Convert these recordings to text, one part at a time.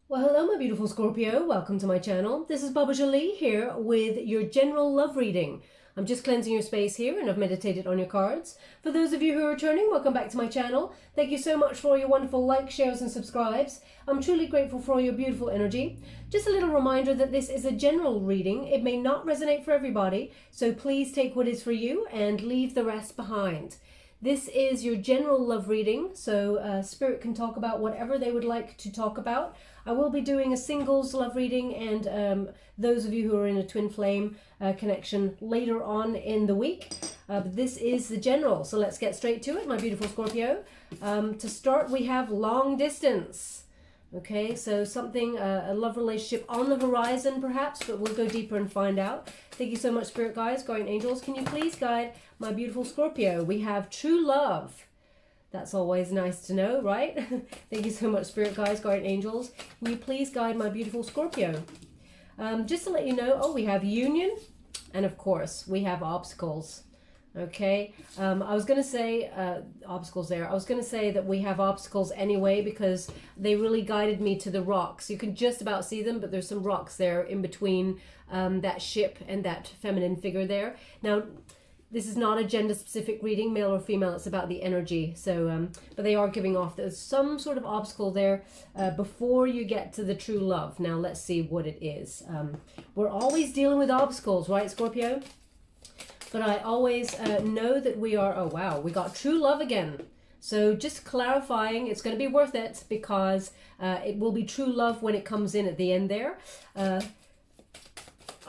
Well, hello, my beautiful Scorpio. Welcome to my channel. This is Baba Jolie here with your general love reading. I'm just cleansing your space here and I've meditated on your cards. For those of you who are returning, welcome back to my channel. Thank you so much for all your wonderful likes, shares and subscribes. I'm truly grateful for all your beautiful energy. Just a little reminder that this is a general reading. It may not resonate for everybody, so please take what is for you and leave the rest behind. This is your general love reading, so Spirit can talk about whatever they would like to talk about. I will be doing a singles love reading and those of you who are in a twin flame connection later on in the week. But this is the general, so let's get straight to it, my beautiful Scorpio. To start, we have long distance. Okay, so something, a love relationship on the horizon perhaps, but we'll go deeper and find out. Thank you so much, Spirit Guides, Guardian Angels. Can you please guide my beautiful Scorpio? We have true love. That's always nice to know, right? Thank you so much, Spirit Guides, Guardian Angels. Can you please guide my beautiful Scorpio? Just to let you know, we have union, and of course, we have obstacles. Okay, I was going to say obstacles there. I was going to say that we have obstacles anyway because they really guided me to the rocks. You can just about see them, but there's some rocks there in between that ship and that feminine figure there. Now, this is not a gender specific reading, male or female. It's about the energy. So, but they are giving off there's some sort of obstacle there before you get to the true love. Now, let's see what it is. We're always dealing with obstacles, right, Scorpio? But I always know that we are, oh wow, we got true love again. So just clarifying, it's going to be worth it because it will be true love when it comes in at the end there.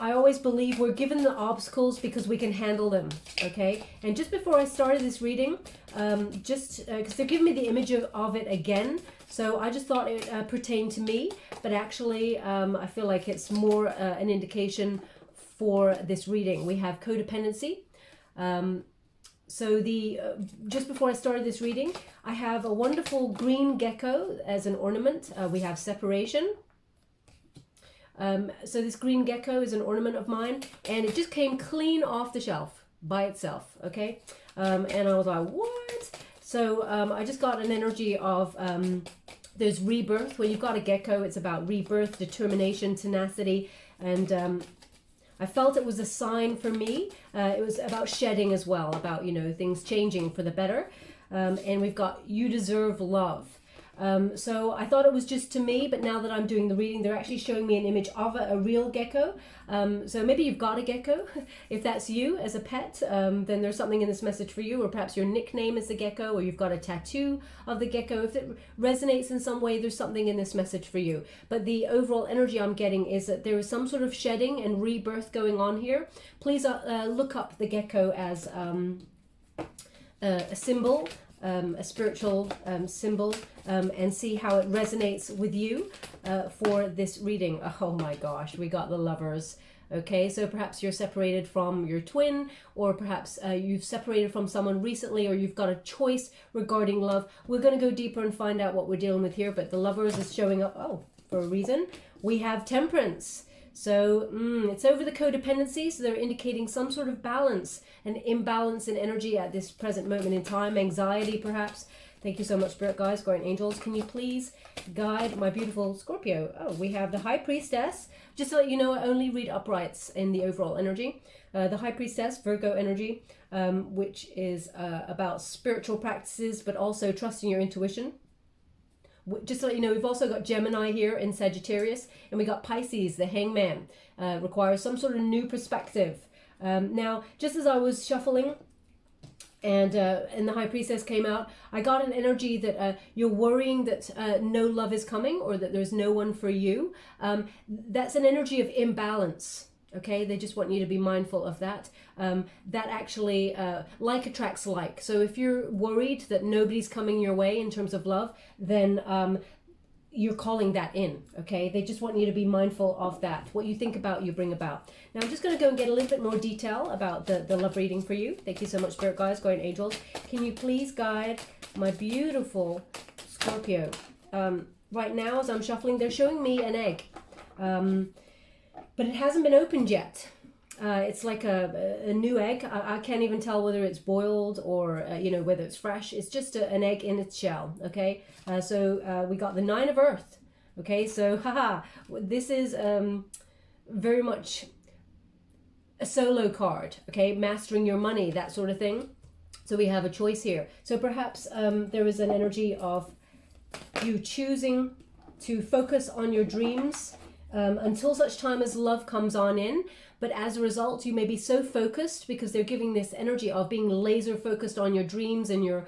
I always believe we're given the obstacles because we can handle them, okay? And just before I started this reading, because they're giving me the image of it again, so I just thought it pertained to me, but actually I feel like it's more an indication for this reading. We have codependency. So just before I started this reading, I have a wonderful green gecko as an ornament. We have separation. So this green gecko is an ornament of mine, and it just came clean off the shelf by itself, okay? And I was like, what? So I just got an energy of there's rebirth. When you've got a gecko, it's about rebirth, determination, tenacity, and I felt it was a sign for me. It was about shedding as well, about, you know, things changing for the better. And we've got you deserve love. So I thought it was just to me, but now that I'm doing the reading, they're actually showing me an image of a real gecko. So maybe you've got a gecko. If that's you as a pet, then there's something in this message for you, or perhaps your nickname is the gecko, or you've got a tattoo of the gecko. If it resonates in some way, there's something in this message for you. But the overall energy I'm getting is that there is some sort of shedding and rebirth going on here. Please look up the gecko as a symbol, a spiritual symbol, and see how it resonates with you for this reading. Oh my gosh, we got the Lovers. Okay, so perhaps you're separated from your twin, or perhaps you've separated from someone recently, or you've got a choice regarding love. We're going to go deeper and find out what we're dealing with here, but the Lovers is showing up, for a reason. We have Temperance. So it's over the codependency, so they're indicating some sort of balance, an imbalance in energy at this present moment in time, anxiety perhaps. Thank you so much, Spirit Guides, Guardian Angels. Can you please guide my beautiful Scorpio? Oh, we have the High Priestess. Just to let you know, I only read uprights in the overall energy. The High Priestess, Virgo energy, which is about spiritual practices, but also trusting your intuition. Just to let you know, we've also got Gemini here in Sagittarius, and we got Pisces, the Hangman, requires some sort of new perspective. Now, just as I was shuffling and the High Priestess came out, I got an energy that you're worrying that no love is coming, or that there's no one for you. That's an energy of imbalance. Okay, they just want you to be mindful of that. That actually, like attracts like. So if you're worried that nobody's coming your way in terms of love, then you're calling that in, okay? They just want you to be mindful of that. What you think about, you bring about. Now I'm just going to go and get a little bit more detail about the love reading for you. Thank you so much, Spirit Guides, Guardian Angels. Can you please guide my beautiful Scorpio? Right now, as I'm shuffling, they're showing me an egg. But it hasn't been opened yet. It's like a new egg. I can't even tell whether it's boiled or, whether it's fresh. It's just an egg in its shell, okay? So we got the Nine of Earth, Okay, so haha, this is very much a solo card. Okay, mastering your money, that sort of thing. So we have a choice here. So perhaps there is an energy of you choosing to focus on your dreams until such time as love comes on in. But as a result, you may be so focused because they're giving this energy of being laser focused on your dreams and your,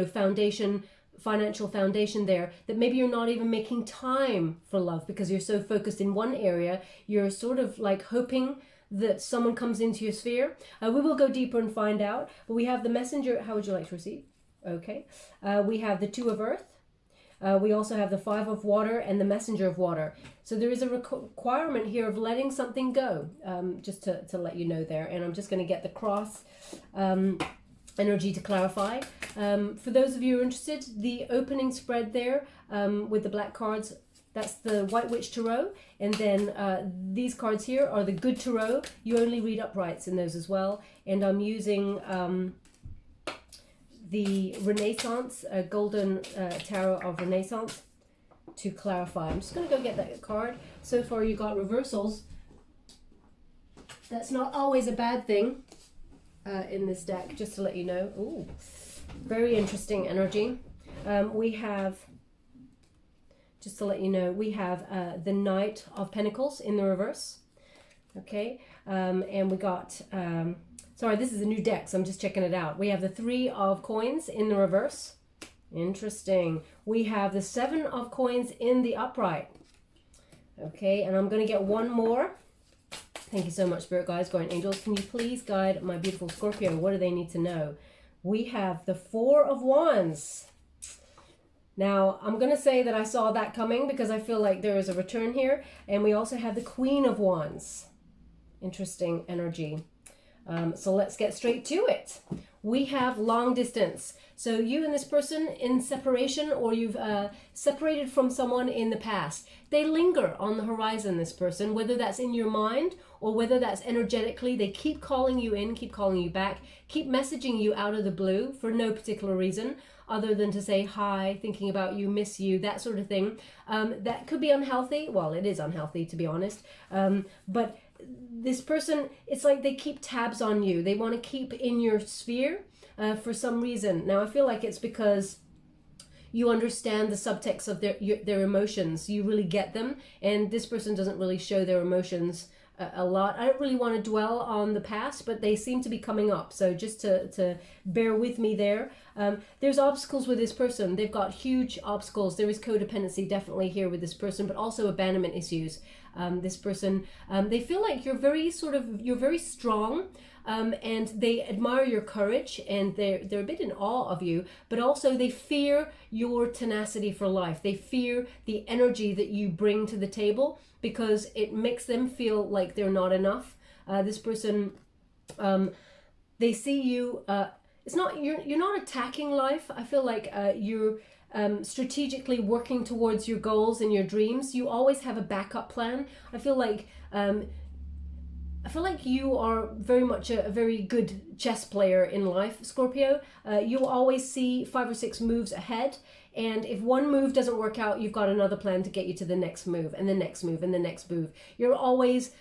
foundation, financial foundation there, that maybe you're not even making time for love because you're so focused in one area. You're sort of like hoping that someone comes into your sphere. We will go deeper and find out. But we have the messenger. How would you like to receive? Okay. We have the 2 of earth. We also have the 5 of water and the messenger of water. So there is a requirement here of letting something go, just to let you know there. And I'm just going to get the cross energy to clarify. For those of you who are interested, the opening spread there with the black cards, that's the White Witch Tarot. And then these cards here are the Good Tarot. You only read uprights in those as well. And I'm using the Renaissance, Golden Tarot of Renaissance to clarify. I'm just going to go get that card. So far you got reversals. That's not always a bad thing in this deck, just to let you know. Ooh, very interesting energy. We have, just to let you know, we have the Knight of Pentacles in the reverse. Okay, and we got... sorry, this is a new deck, so I'm just checking it out. We have the 3 of Coins in the reverse. Interesting. We have the 7 of Coins in the upright. Okay, and I'm going to get one more. Thank you so much, Spirit Guides, Guardian Angels. Can you please guide my beautiful Scorpio? What do they need to know? We have the 4 of Wands. Now, I'm going to say that I saw that coming because I feel like there is a return here. And we also have the Queen of Wands. Interesting energy. So let's get straight to it. We have long distance. So you and this person in separation, or you've separated from someone in the past. They linger on the horizon, this person, whether that's in your mind or whether that's energetically. They keep calling you in, keep calling you back, keep messaging you out of the blue for no particular reason other than to say hi, thinking about you, miss you, that sort of thing. That could be unhealthy. Well, it is unhealthy, to be honest. But this person, it's like they keep tabs on you. They want to keep in your sphere for some reason. Now, I feel like it's because you understand the subtext of their emotions. You really get them. And this person doesn't really show their emotions a lot. I don't really want to dwell on the past, but they seem to be coming up. So just to bear with me there. There's obstacles with this person. They've got huge obstacles. There is codependency definitely here with this person, but also abandonment issues. This person, they feel like you're very strong, and they admire your courage, and they're a bit in awe of you, but also they fear your tenacity for life. They fear the energy that you bring to the table because it makes them feel like they're not enough. This person, they see you, it's not, you're not attacking life. I feel like you're strategically working towards your goals and your dreams. You always have a backup plan. I feel like you are very much a very good chess player in life, Scorpio. You always see 5 or 6 moves ahead. And if one move doesn't work out, you've got another plan to get you to the next move and the next move and the next move. You're always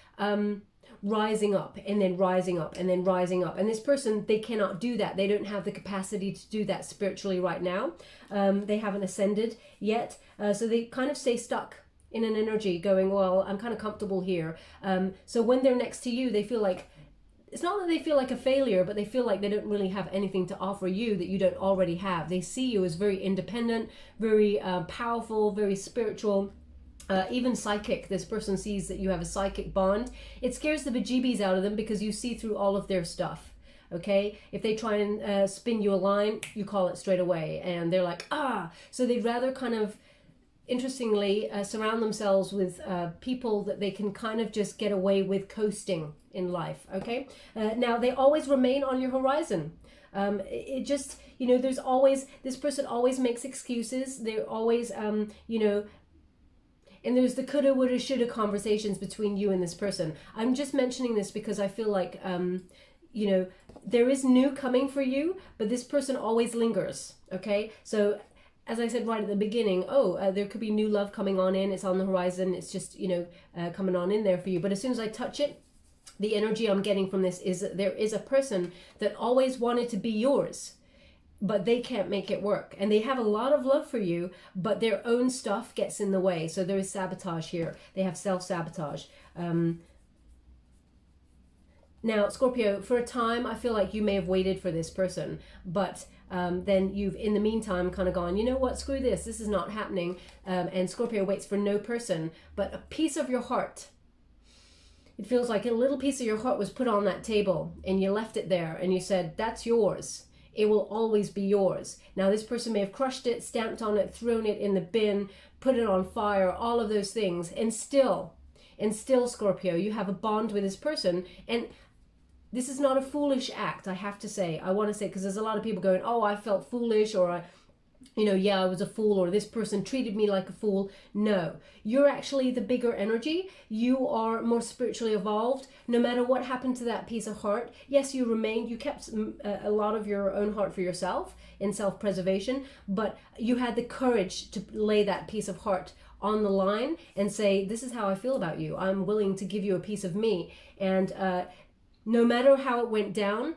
rising up and then rising up and then rising up. And this person, they cannot do that. They don't have the capacity to do that spiritually right now. They haven't ascended yet. So they kind of stay stuck in an energy going, well, I'm kind of comfortable here. So when they're next to you, they feel like, it's not that they feel like a failure, but they feel like they don't really have anything to offer you that you don't already have. They see you as very independent, very powerful, very spiritual, even psychic. This person sees that you have a psychic bond. It scares the bejeebies out of them because you see through all of their stuff. Okay, if they try and spin you a line, you call it straight away, and they're like, ah. So they'd rather kind of, interestingly, surround themselves with people that they can kind of just get away with coasting in life. Okay, now they always remain on your horizon. It just, there's always, this person always makes excuses. They're always, and there's the coulda, woulda, shoulda conversations between you and this person. I'm just mentioning this because I feel like, there is new coming for you, but this person always lingers. Okay, so as I said right at the beginning, there could be new love coming on in. It's on the horizon. It's just, coming on in there for you. But as soon as I touch it, the energy I'm getting from this is that there is a person that always wanted to be yours, but they can't make it work. And they have a lot of love for you, but their own stuff gets in the way. So there is sabotage here. They have self-sabotage. Now, Scorpio, for a time, I feel like you may have waited for this person, but then you've, in the meantime, kind of gone, you know what, screw this is not happening. And Scorpio waits for no person, but a piece of your heart. It feels like a little piece of your heart was put on that table and you left it there and you said, that's yours. It will always be yours. Now, this person may have crushed it, stamped on it, thrown it in the bin, put it on fire, all of those things. And still, Scorpio, you have a bond with this person. And this is not a foolish act, I have to say. I want to say, because there's a lot of people going, oh, I felt foolish, or I was a fool, or this person treated me like a fool. No, you're actually the bigger energy. You are more spiritually evolved. No matter what happened to that piece of heart, yes, you kept a lot of your own heart for yourself in self-preservation, but you had the courage to lay that piece of heart on the line and say, this is how I feel about you. I'm willing to give you a piece of me. And no matter how it went down,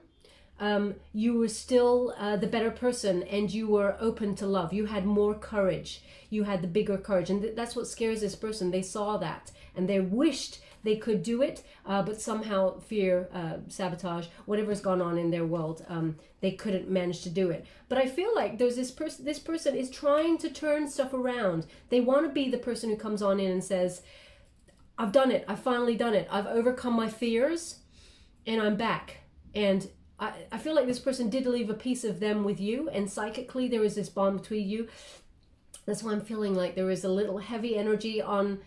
you were still the better person, and you were open to love. You had more courage. You had the bigger courage. And that's what scares this person. They saw that and they wished they could do it, but somehow fear, sabotage, whatever's gone on in their world, they couldn't manage to do it. But I feel like there's this person is trying to turn stuff around. They want to be the person who comes on in and says, I've done it. I've finally done it. I've overcome my fears and I'm back. And I feel like this person did leave a piece of them with you, and psychically there is this bond between you. That's why I'm feeling like there is a little heavy energy on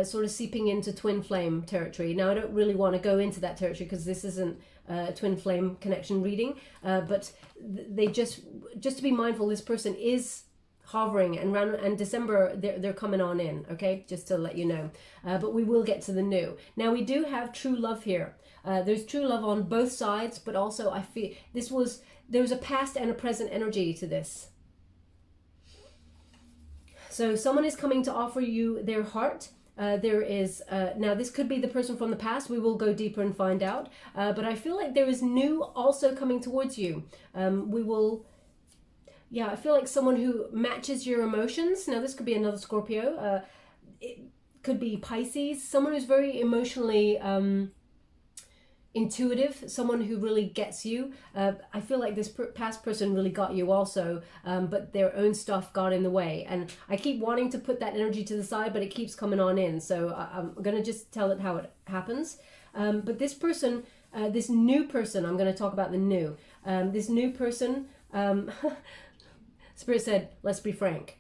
sort of seeping into twin flame territory. Now, I don't really want to go into that territory because this isn't a twin flame connection reading, but they just to be mindful, this person is hovering, and December they're coming on in, okay, just to let you know. But we will get to the new. Now, we do have true love here. There's true love on both sides, but also I feel there was a past and a present energy to this. So someone is coming to offer you their heart. There is, now this could be the person from the past. We will go deeper and find out. But I feel like there is new also coming towards you. I feel like someone who matches your emotions. Now this could be another Scorpio. It could be Pisces. Someone who's very emotionally intuitive, someone who really gets you. I feel like this past person really got you also, but their own stuff got in the way. And I keep wanting to put that energy to the side, but it keeps coming on in. So I'm going to just tell it how it happens. But this person, this new person, I'm going to talk about the new. This new person, Spirit said, let's be frank.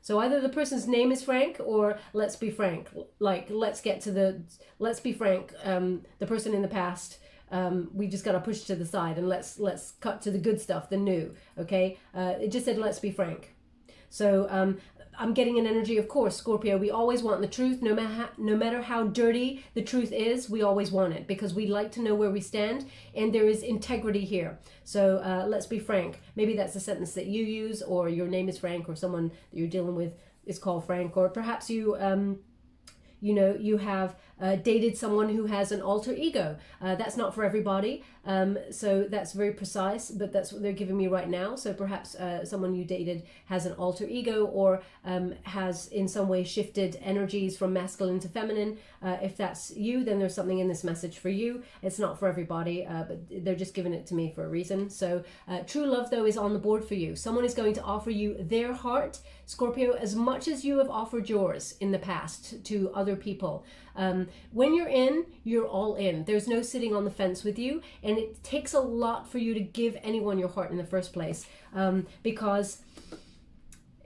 So either the person's name is Frank, or let's be frank. Like, let's be frank. The person in the past, we just got to push to the side, and let's cut to the good stuff, the new. Okay. It just said, let's be frank. So I'm getting an energy, of course, Scorpio, we always want the truth. No matter how dirty the truth is, we always want it, because we like to know where we stand, and there is integrity here. So let's be frank. Maybe that's a sentence that you use, or your name is Frank, or someone that you're dealing with is called Frank, or perhaps you you have dated someone who has an alter ego. That's not for everybody. So that's very precise, but that's what they're giving me right now. So perhaps someone you dated has an alter ego, or has in some way shifted energies from masculine to feminine. If that's you, then there's something in this message for you. It's not for everybody, but they're just giving it to me for a reason. So true love, though, is on the board for you. Someone is going to offer you their heart, Scorpio, as much as you have offered yours in the past to other people. When you're all in. There's no sitting on the fence with you, and it takes a lot for you to give anyone your heart in the first place, because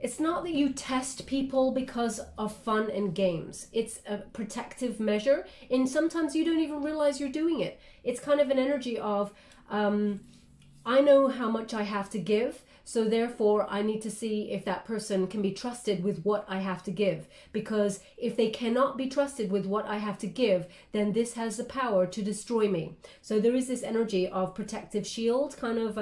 it's not that you test people because of fun and games. It's a protective measure, and sometimes you don't even realize you're doing it. It's kind of an energy of, I know how much I have to give, so therefore I need to see if that person can be trusted with what I have to give. Because if they cannot be trusted with what I have to give, then this has the power to destroy me. So there is this energy of protective shield, kind of,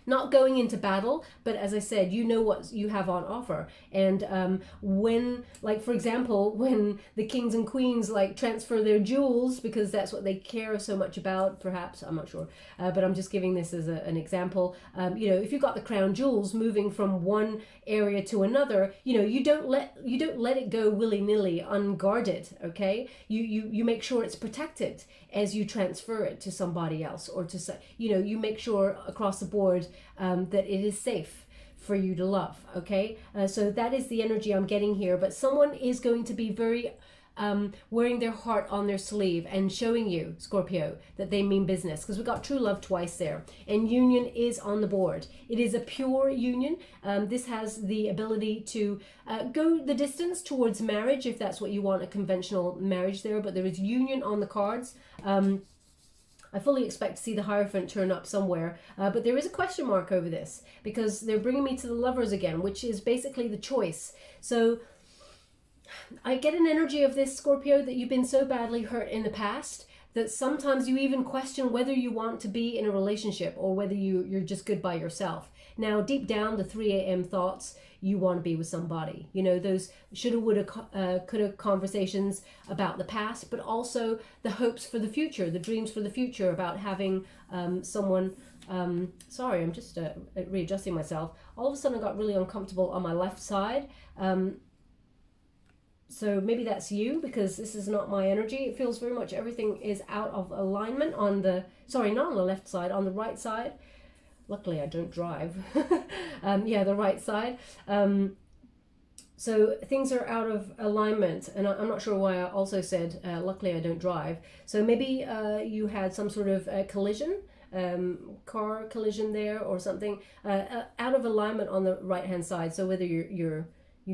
not going into battle, but as I said, you know what you have on offer. And when, like for example, when the kings and queens like transfer their jewels, because that's what they care so much about, perhaps, I'm not sure, but I'm just giving this as an example. You know, if you've got the crown jewels moving from one area to another, you know, you don't let it go willy-nilly, unguarded. Okay, you make sure it's protected as you transfer it to somebody else, or to, you know, you make sure across the board that it is safe for you to love. Okay, so that is the energy I'm getting here. But someone is going to be very wearing their heart on their sleeve and showing you, Scorpio, that they mean business, because we've got true love twice there, and union is on the board. It is a pure union. This has the ability to go the distance towards marriage, if that's what you want, a conventional marriage there, but there is union on the cards. I fully expect to see the Hierophant turn up somewhere, but there is a question mark over this, because they're bringing me to the Lovers again, which is basically the choice. So I get an energy of this, Scorpio, that you've been so badly hurt in the past that sometimes you even question whether you want to be in a relationship, or whether you're just good by yourself. Now, deep down, the 3 a.m. thoughts, you want to be with somebody. You know, those shoulda, woulda, coulda conversations about the past, but also the hopes for the future, the dreams for the future, about having someone... sorry, I'm just readjusting myself. All of a sudden I got really uncomfortable on my left side. So maybe that's you, because this is not my energy. It feels very much everything is out of alignment on the, sorry, not on the left side, on the right side. Luckily I don't drive. Yeah, the right side. So things are out of alignment, and I'm not sure why I also said, luckily I don't drive. So maybe you had some sort of collision, car collision there or something, out of alignment on the right hand side. So whether you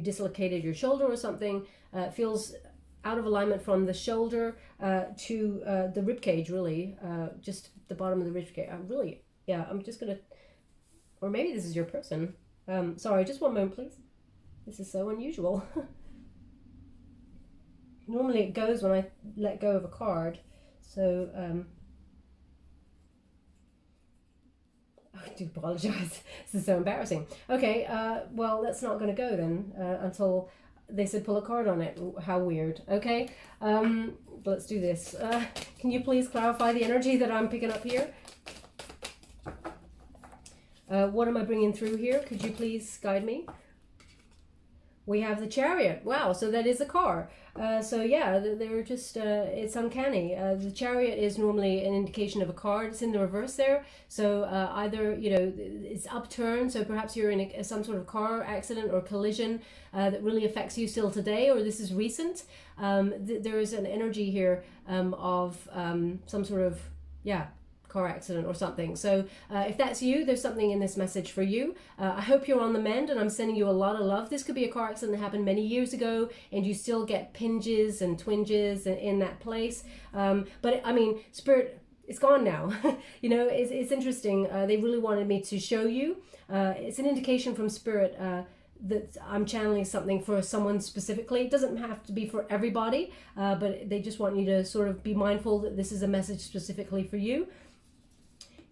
dislocated your shoulder or something, feels out of alignment from the shoulder to the rib cage, really, just the bottom of the rib cage. I'm just gonna, or maybe this is your person. Sorry, just one moment, please. This is so unusual. Normally it goes when I let go of a card. So, I do apologize. This is so embarrassing. Okay, well, that's not going to go then until they said pull a card on it. How weird. Okay, let's do this. Can you please clarify the energy that I'm picking up here? What am I bringing through here? Could you please guide me? We have the Chariot. Wow, so that is a car. So yeah, they're just, it's uncanny. The Chariot is normally an indication of a card. It's in the reverse there. So either, you know, it's upturned, so perhaps you're in some sort of car accident or collision that really affects you still today, or this is recent. There is an energy here of some sort of, yeah, car accident or something. So if that's you, there's something in this message for you. I hope you're on the mend, and I'm sending you a lot of love. This could be a car accident that happened many years ago, and you still get pinges and twinges in that place. But I mean, Spirit, it's gone now. You know, it's interesting. They really wanted me to show you. It's an indication from Spirit that I'm channeling something for someone specifically. It doesn't have to be for everybody, but they just want you to sort of be mindful that this is a message specifically for you.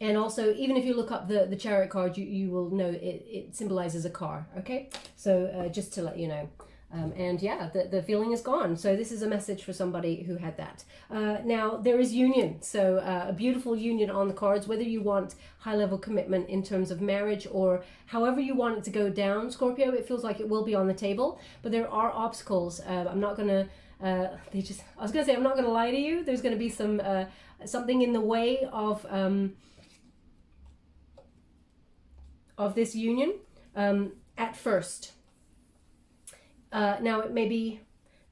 And also, even if you look up the Chariot card, you will know it symbolizes a car, okay? So just to let you know. And yeah, the feeling is gone. So this is a message for somebody who had that. Now, there is union. So a beautiful union on the cards, whether you want high-level commitment in terms of marriage or however you want it to go down, Scorpio, it feels like it will be on the table. But there are obstacles. I'm not going to... I was going to say, I'm not going to lie to you. There's going to be some something in the way of this union at first. Now it may be,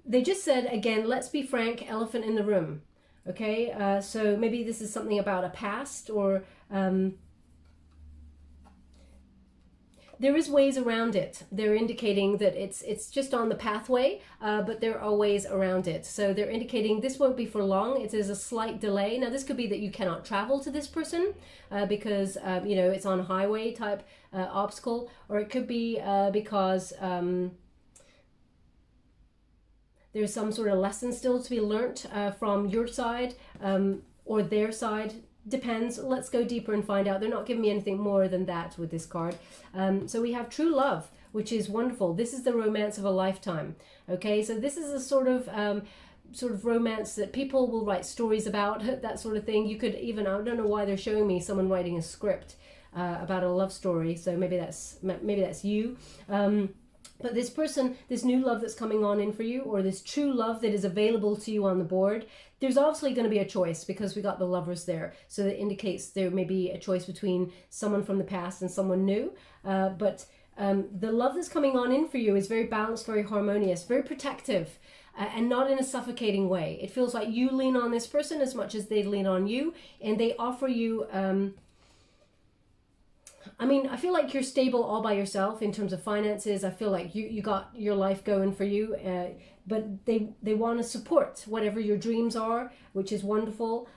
they just said, again, let's be frank, elephant in the room. Okay, so maybe this is something about a past, or there is ways around it. They're indicating that it's just on the pathway, but there are ways around it. So they're indicating this won't be for long. It is a slight delay. Now this could be that you cannot travel to this person because you know, it's on a highway type obstacle, or it could be because there's some sort of lesson still to be learnt from your side or their side. depends. Let's go deeper and find out. They're not giving me anything more than that with this card. So we have true love, which is wonderful. This is the romance of a lifetime. Okay, so this is a sort of romance that people will write stories about, that sort of thing. You could even, I don't know why they're showing me someone writing a script about a love story. So maybe that's you. But this person, this new love that's coming on in for you, or this true love that is available to you on the board, there's obviously going to be a choice because we got the Lovers there. So that indicates there may be a choice between someone from the past and someone new. But the love that's coming on in for you is very balanced, very harmonious, very protective, and not in a suffocating way. It feels like you lean on this person as much as they lean on you, and they offer you... I feel like you're stable all by yourself in terms of finances. I feel like you got your life going for you, but they want to support whatever your dreams are, which is wonderful.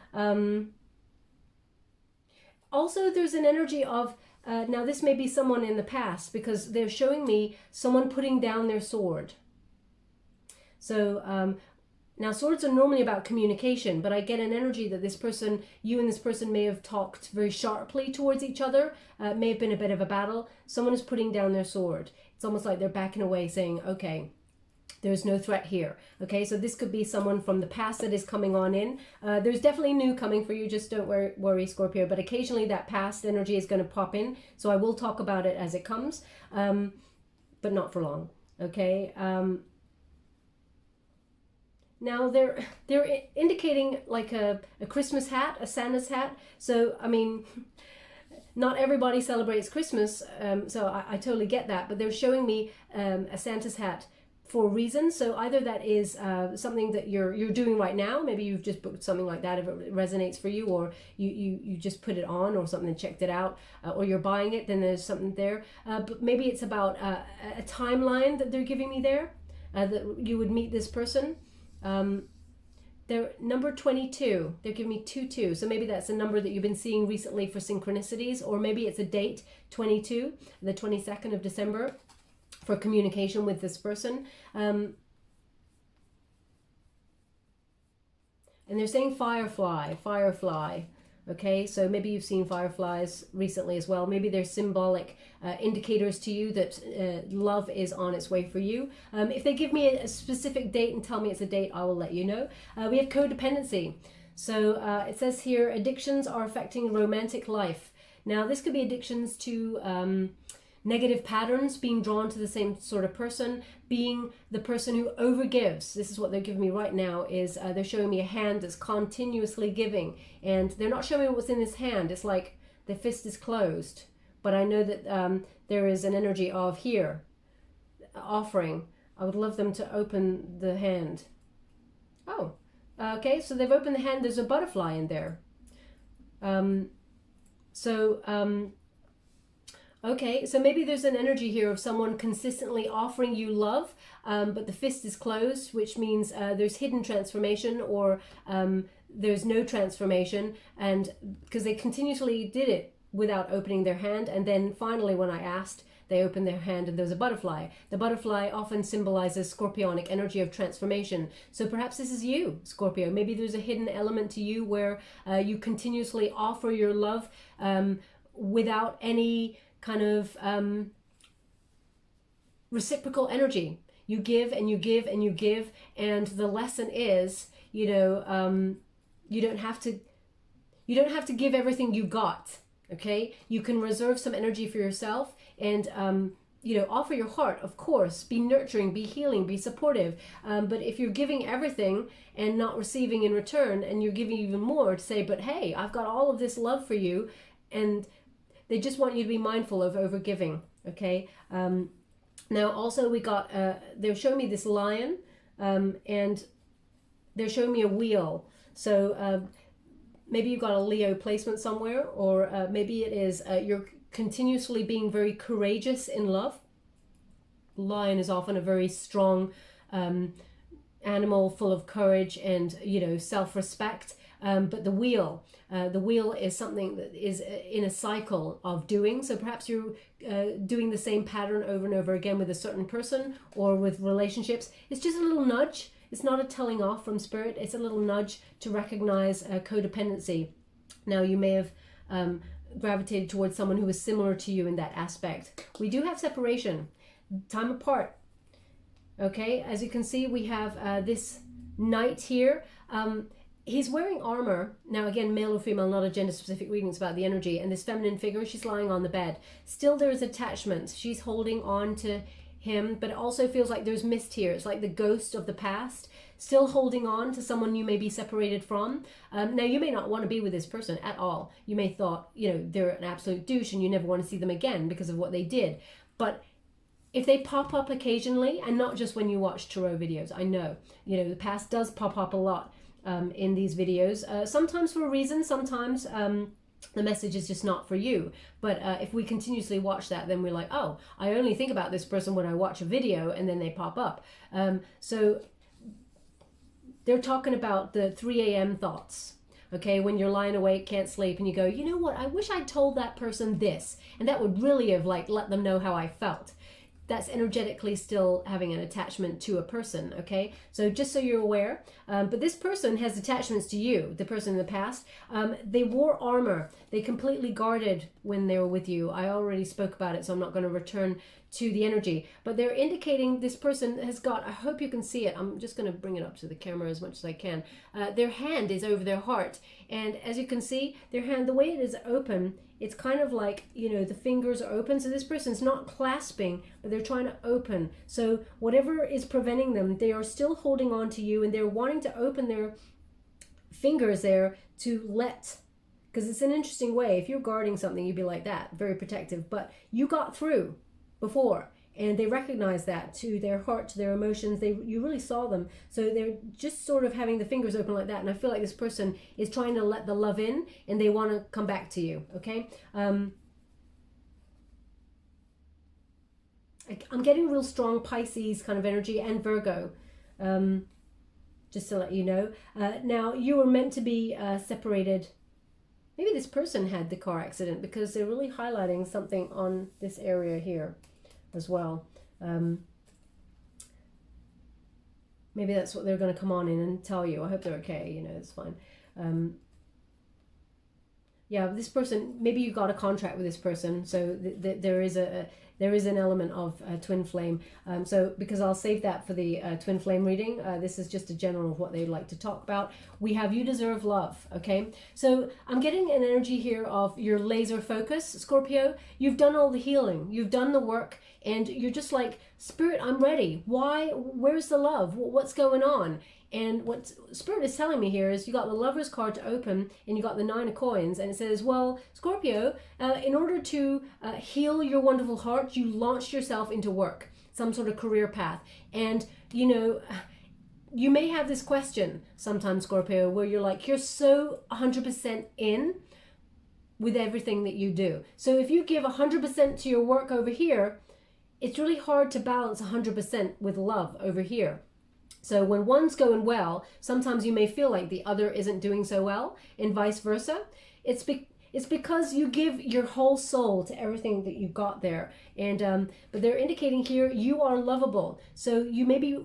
Also, there's an energy of, now this may be someone in the past, because they're showing me someone putting down their sword. So now swords are normally about communication, but I get an energy that this person, you and this person may have talked very sharply towards each other. May have been a bit of a battle. Someone is putting down their sword. It's almost like they're backing away, saying, okay, there's no threat here. Okay, so this could be someone from the past that is coming on in. There's definitely new coming for you. Just don't worry, Scorpio. But occasionally that past energy is going to pop in. So I will talk about it as it comes, but not for long. Okay. Now they're indicating like a Christmas hat, a Santa's hat. So, not everybody celebrates Christmas, so I totally get that. But they're showing me a Santa's hat for a reason. So either that is something that you're doing right now. Maybe you've just booked something like that if it resonates for you, or you just put it on or something and checked it out, or you're buying it, then there's something there. But maybe it's about a timeline that they're giving me there, that you would meet this person. They're number 22. They're giving me 22. So maybe that's a number that you've been seeing recently for synchronicities, or maybe it's a date, 22, the 22nd of December, for communication with this person. And they're saying firefly. Okay, so maybe you've seen fireflies recently as well. Maybe they're symbolic indicators to you that love is on its way for you. If they give me a specific date and tell me it's a date, I will let you know. We have codependency. So it says here, addictions are affecting romantic life. Now, this could be addictions to negative patterns, being drawn to the same sort of person, being the person who overgives. This is what they're giving me right now, is they're showing me a hand that's continuously giving, and they're not showing me what's in this hand. It's like the fist is closed, but I know that there is an energy of here, offering. I would love them to open the hand. Oh, okay, so they've opened the hand. There's a butterfly in there. Okay, so maybe there's an energy here of someone consistently offering you love, but the fist is closed, which means there's hidden transformation, or there's no transformation, and because they continuously did it without opening their hand, and then finally when I asked, they opened their hand and there's a butterfly. The butterfly often symbolizes scorpionic energy of transformation. So perhaps this is you, Scorpio. Maybe there's a hidden element to you where you continuously offer your love without any kind of reciprocal energy. You give and you give and you give, and the lesson is, you don't have to give everything you got. Okay, you can reserve some energy for yourself, and offer your heart, of course. Be nurturing, be healing, be supportive. But if you're giving everything and not receiving in return, and you're giving even more, to say, but hey, I've got all of this love for you, and they just want you to be mindful of overgiving. Okay. Now also we got, they're showing me this lion, and they're showing me a wheel. So maybe you've got a Leo placement somewhere, or maybe it is you're continuously being very courageous in love. Lion is often a very strong animal, full of courage and self-respect. But the wheel is something that is in a cycle of doing. So perhaps you're doing the same pattern over and over again with a certain person or with relationships. It's just a little nudge. It's not a telling off from spirit. It's a little nudge to recognize codependency. Now, you may have gravitated towards someone who was similar to you in that aspect. We do have separation, time apart. Okay, as you can see, we have this knight here. He's wearing armor. Now, again, male or female, not a gender-specific reading, it's about the energy. And this feminine figure, she's lying on the bed. Still, there is attachment. She's holding on to him, but it also feels like there's mist here. It's like the ghost of the past, still holding on to someone you may be separated from. Now, you may not want to be with this person at all. You may thought, you know, they're an absolute douche and you never want to see them again because of what they did. But if they pop up occasionally, and not just when you watch tarot videos, I know, you know, the past does pop up a lot in these videos, sometimes for a reason, sometimes the message is just not for you. But if we continuously watch that, then we're like, oh, I only think about this person when I watch a video, and then they pop up. So they're talking about the 3 a.m. thoughts. Okay, when you're lying awake, can't sleep, and you go, you know what, I wish I'd told that person this, and that would really have like let them know how I felt. That's energetically still having an attachment to a person, okay? So just so you're aware, but this person has attachments to you, the person in the past. They wore armor. They completely guarded when they were with you. I already spoke about it, so I'm not going to return to the energy. But they're indicating this person has got, I hope you can see it. I'm just going to bring it up to the camera as much as I can. Their hand is over their heart. And as you can see, their hand, the way it is open, it's kind of like, you know, the fingers are open. So this person's not clasping, but they're trying to open. So whatever is preventing them, they are still holding on to you, and they're wanting to open their fingers there to let, because it's an interesting way. If you're guarding something, you'd be like that, very protective. But you got through before, and they recognize that to their heart, to their emotions. You really saw them, so they're just sort of having the fingers open like that. And I feel like this person is trying to let the love in, and they want to come back to you. Okay, I'm getting real strong Pisces kind of energy, and Virgo, just to let you know. Now, you were meant to be separated. Maybe this person had the car accident, because they're really highlighting something on this area here as well. Maybe that's what they're going to come on in and tell you. I hope they're okay, you know, it's fine. Yeah, this person, maybe you got a contract with this person, so there is an element of twin flame. So because I'll save that for the twin flame reading, this is just a general of what they'd like to talk about. We have you deserve love, okay? So I'm getting an energy here of your laser focus, Scorpio. You've done all the healing, you've done the work, and you're just like, Spirit, I'm ready. Why? Where's the love? What's going on? And what Spirit is telling me here is you got the Lover's card to open, and you got the 9 of coins, and it says, well, Scorpio, in order to heal your wonderful heart, you launched yourself into work, some sort of career path. And, you know, you may have this question sometimes, Scorpio, where you're like, you're so 100% in with everything that you do. So if you give 100% to your work over here, it's really hard to balance 100% with love over here. So when one's going well, sometimes you may feel like the other isn't doing so well, and vice versa. It's because you give your whole soul to everything that you got there. And but they're indicating here you are lovable. So you may be,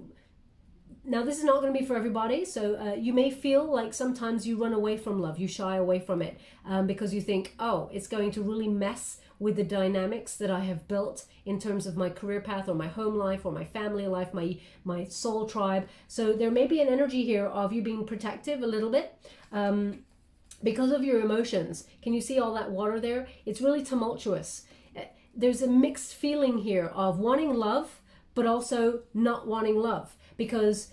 now this is not going to be for everybody, so you may feel like sometimes you run away from love, you shy away from it, because you think, oh, it's going to really mess with the dynamics that I have built in terms of my career path, or my home life, or my family life, my soul tribe. So there may be an energy here of you being protective a little bit because of your emotions. Can you see all that water there? It's really tumultuous. There's a mixed feeling here of wanting love, but also not wanting love, because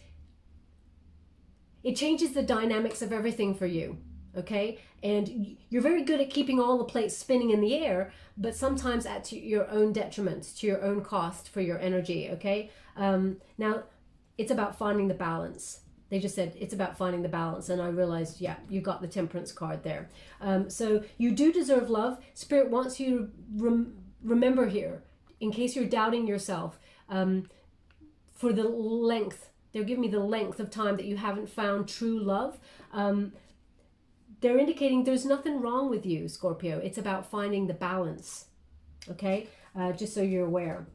it changes the dynamics of everything for you. Okay, and you're very good at keeping all the plates spinning in the air, but sometimes at your own detriment, to your own cost for your energy. Okay, now it's about finding the balance. They just said it's about finding the balance, and I realized, yeah, you got the Temperance card there. So you do deserve love. Spirit wants you to remember here, in case you're doubting yourself, for the length. They're giving me the length of time that you haven't found true love. They're indicating there's nothing wrong with you, Scorpio. It's about finding the balance, okay? Just so you're aware.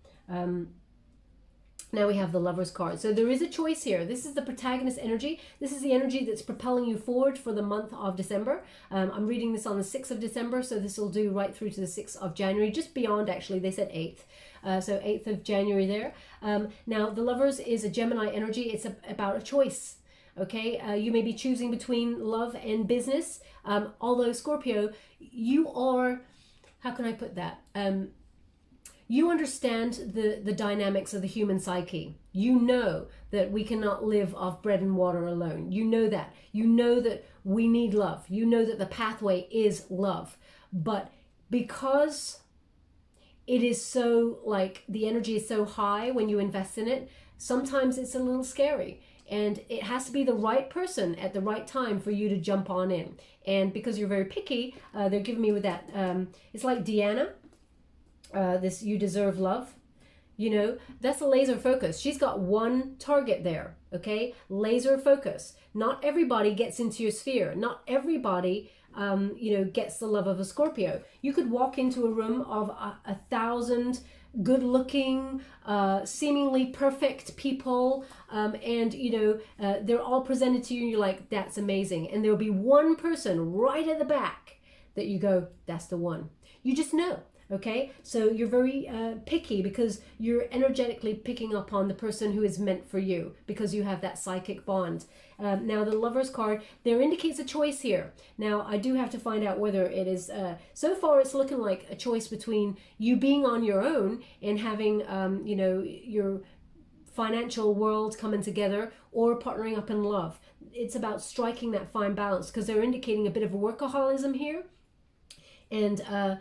Now we have the Lover's card. So there is a choice here. This is the protagonist energy. This is the energy that's propelling you forward for the month of December. I'm reading this on the 6th of December, so this will do right through to the 6th of January, just beyond actually. They said 8th. So 8th of January there. Now the Lovers is a Gemini energy. It's about a choice. Okay, you may be choosing between love and business. Although Scorpio, you are, how can I put that? You understand the dynamics of the human psyche. You know that we cannot live off bread and water alone. You know that. You know that we need love. You know that the pathway is love. But because it is so, like, the energy is so high when you invest in it, sometimes it's a little scary. And it has to be the right person at the right time for you to jump on in. And because you're very picky, they're giving me with that. It's like Deanna. This you deserve love, you know, that's a laser focus. She's got one target there. Okay, laser focus. Not everybody gets into your sphere. Not everybody you know, gets the love of a Scorpio. You could walk into a room of 1,000 good looking, seemingly perfect people, and you know, they're all presented to you and you're like, that's amazing. And there'll be one person right at the back that you go, that's the one. You just know. Okay, so you're very picky because you're energetically picking up on the person who is meant for you because you have that psychic bond. Now the Lover's card, there indicates a choice here. Now I do have to find out whether it is, so far it's looking like a choice between you being on your own and having, you know, your financial world coming together or partnering up in love. It's about striking that fine balance because they're indicating a bit of workaholism here. And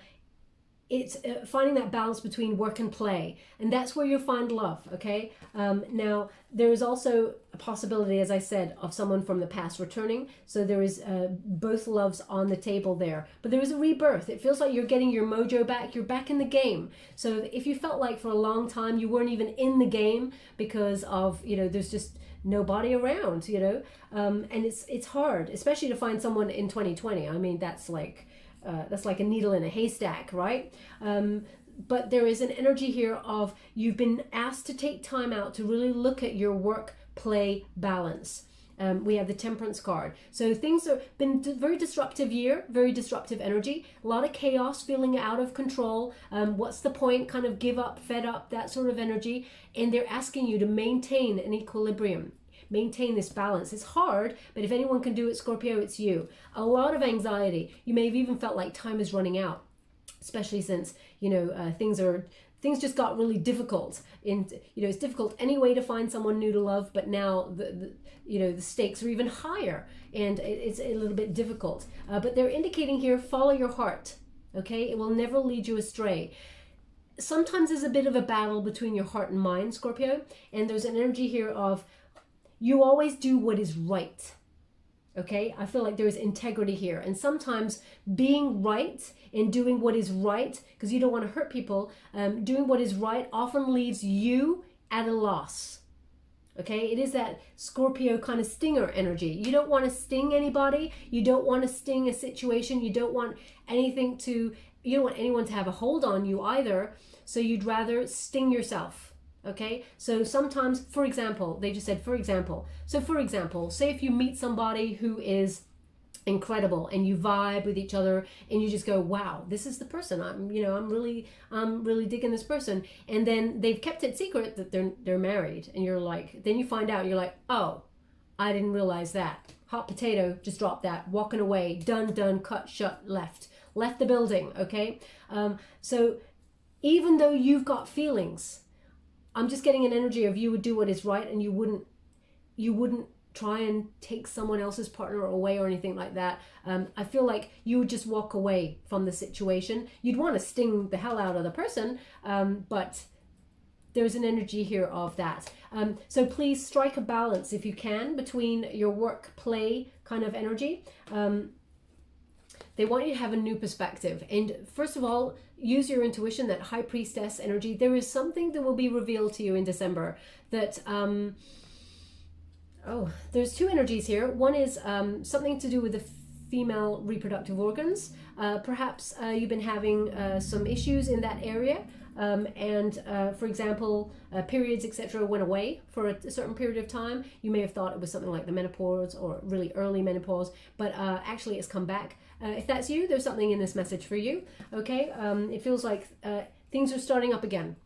it's finding that balance between work and play, and that's where you'll find love. Okay, now there is also a possibility, as I said, of someone from the past returning, so there is both loves on the table there, but there is a rebirth. It feels like you're getting your mojo back. You're back in the game. So if you felt like for a long time you weren't even in the game because of, you know, there's just nobody around, you know, and it's hard, especially to find someone in 2020. I mean, that's like a needle in a haystack, right? But there is an energy here of you've been asked to take time out to really look at your work-play balance. We have the Temperance card. So things have been very disruptive year, very disruptive energy, a lot of chaos, feeling out of control. What's the point? Kind of give up, fed up, that sort of energy. And they're asking you to maintain an equilibrium. Maintain this balance. It's hard, but if anyone can do it, Scorpio, it's you. A lot of anxiety. You may have even felt like time is running out, especially since, you know, things just got really difficult. And, you know, it's difficult anyway to find someone new to love, but now you know, the stakes are even higher and it's a little bit difficult. But they're indicating here, follow your heart. Okay, it will never lead you astray. Sometimes there's a bit of a battle between your heart and mind, Scorpio, and there's an energy here of you always do what is right. Okay, I feel like there is integrity here. And sometimes being right and doing what is right, because you don't want to hurt people, doing what is right often leaves you at a loss. Okay, it is that Scorpio kind of stinger energy. You don't want to sting anybody. You don't want to sting a situation. You don't want anyone to have a hold on you either. So you'd rather sting yourself. Okay, so sometimes, for example, they just said, for example. So for example, say if you meet somebody who is incredible and you vibe with each other and you just go, wow, this is the person. I'm really digging this person. And then they've kept it secret that they're married. And you're like, then you find out, you're like, oh, I didn't realize that. Hot potato, just drop that, walking away, done, cut, shut, left the building. Okay. So even though you've got feelings, I'm just getting an energy of you would do what is right and you wouldn't try and take someone else's partner away or anything like that. I feel like you would just walk away from the situation. You'd want to sting the hell out of the person, but there's an energy here of that. So please strike a balance if you can between your work play kind of energy. They want you to have a new perspective. And first of all, use your intuition, that High Priestess energy. There is something that will be revealed to you in December that, there's two energies here. One is something to do with the female reproductive organs. Perhaps you've been having some issues in that area. For example, periods, etc., went away for a certain period of time. You may have thought it was something like the menopause or really early menopause, but actually it's come back. If that's you, there's something in this message for you. Okay, it feels like things are starting up again,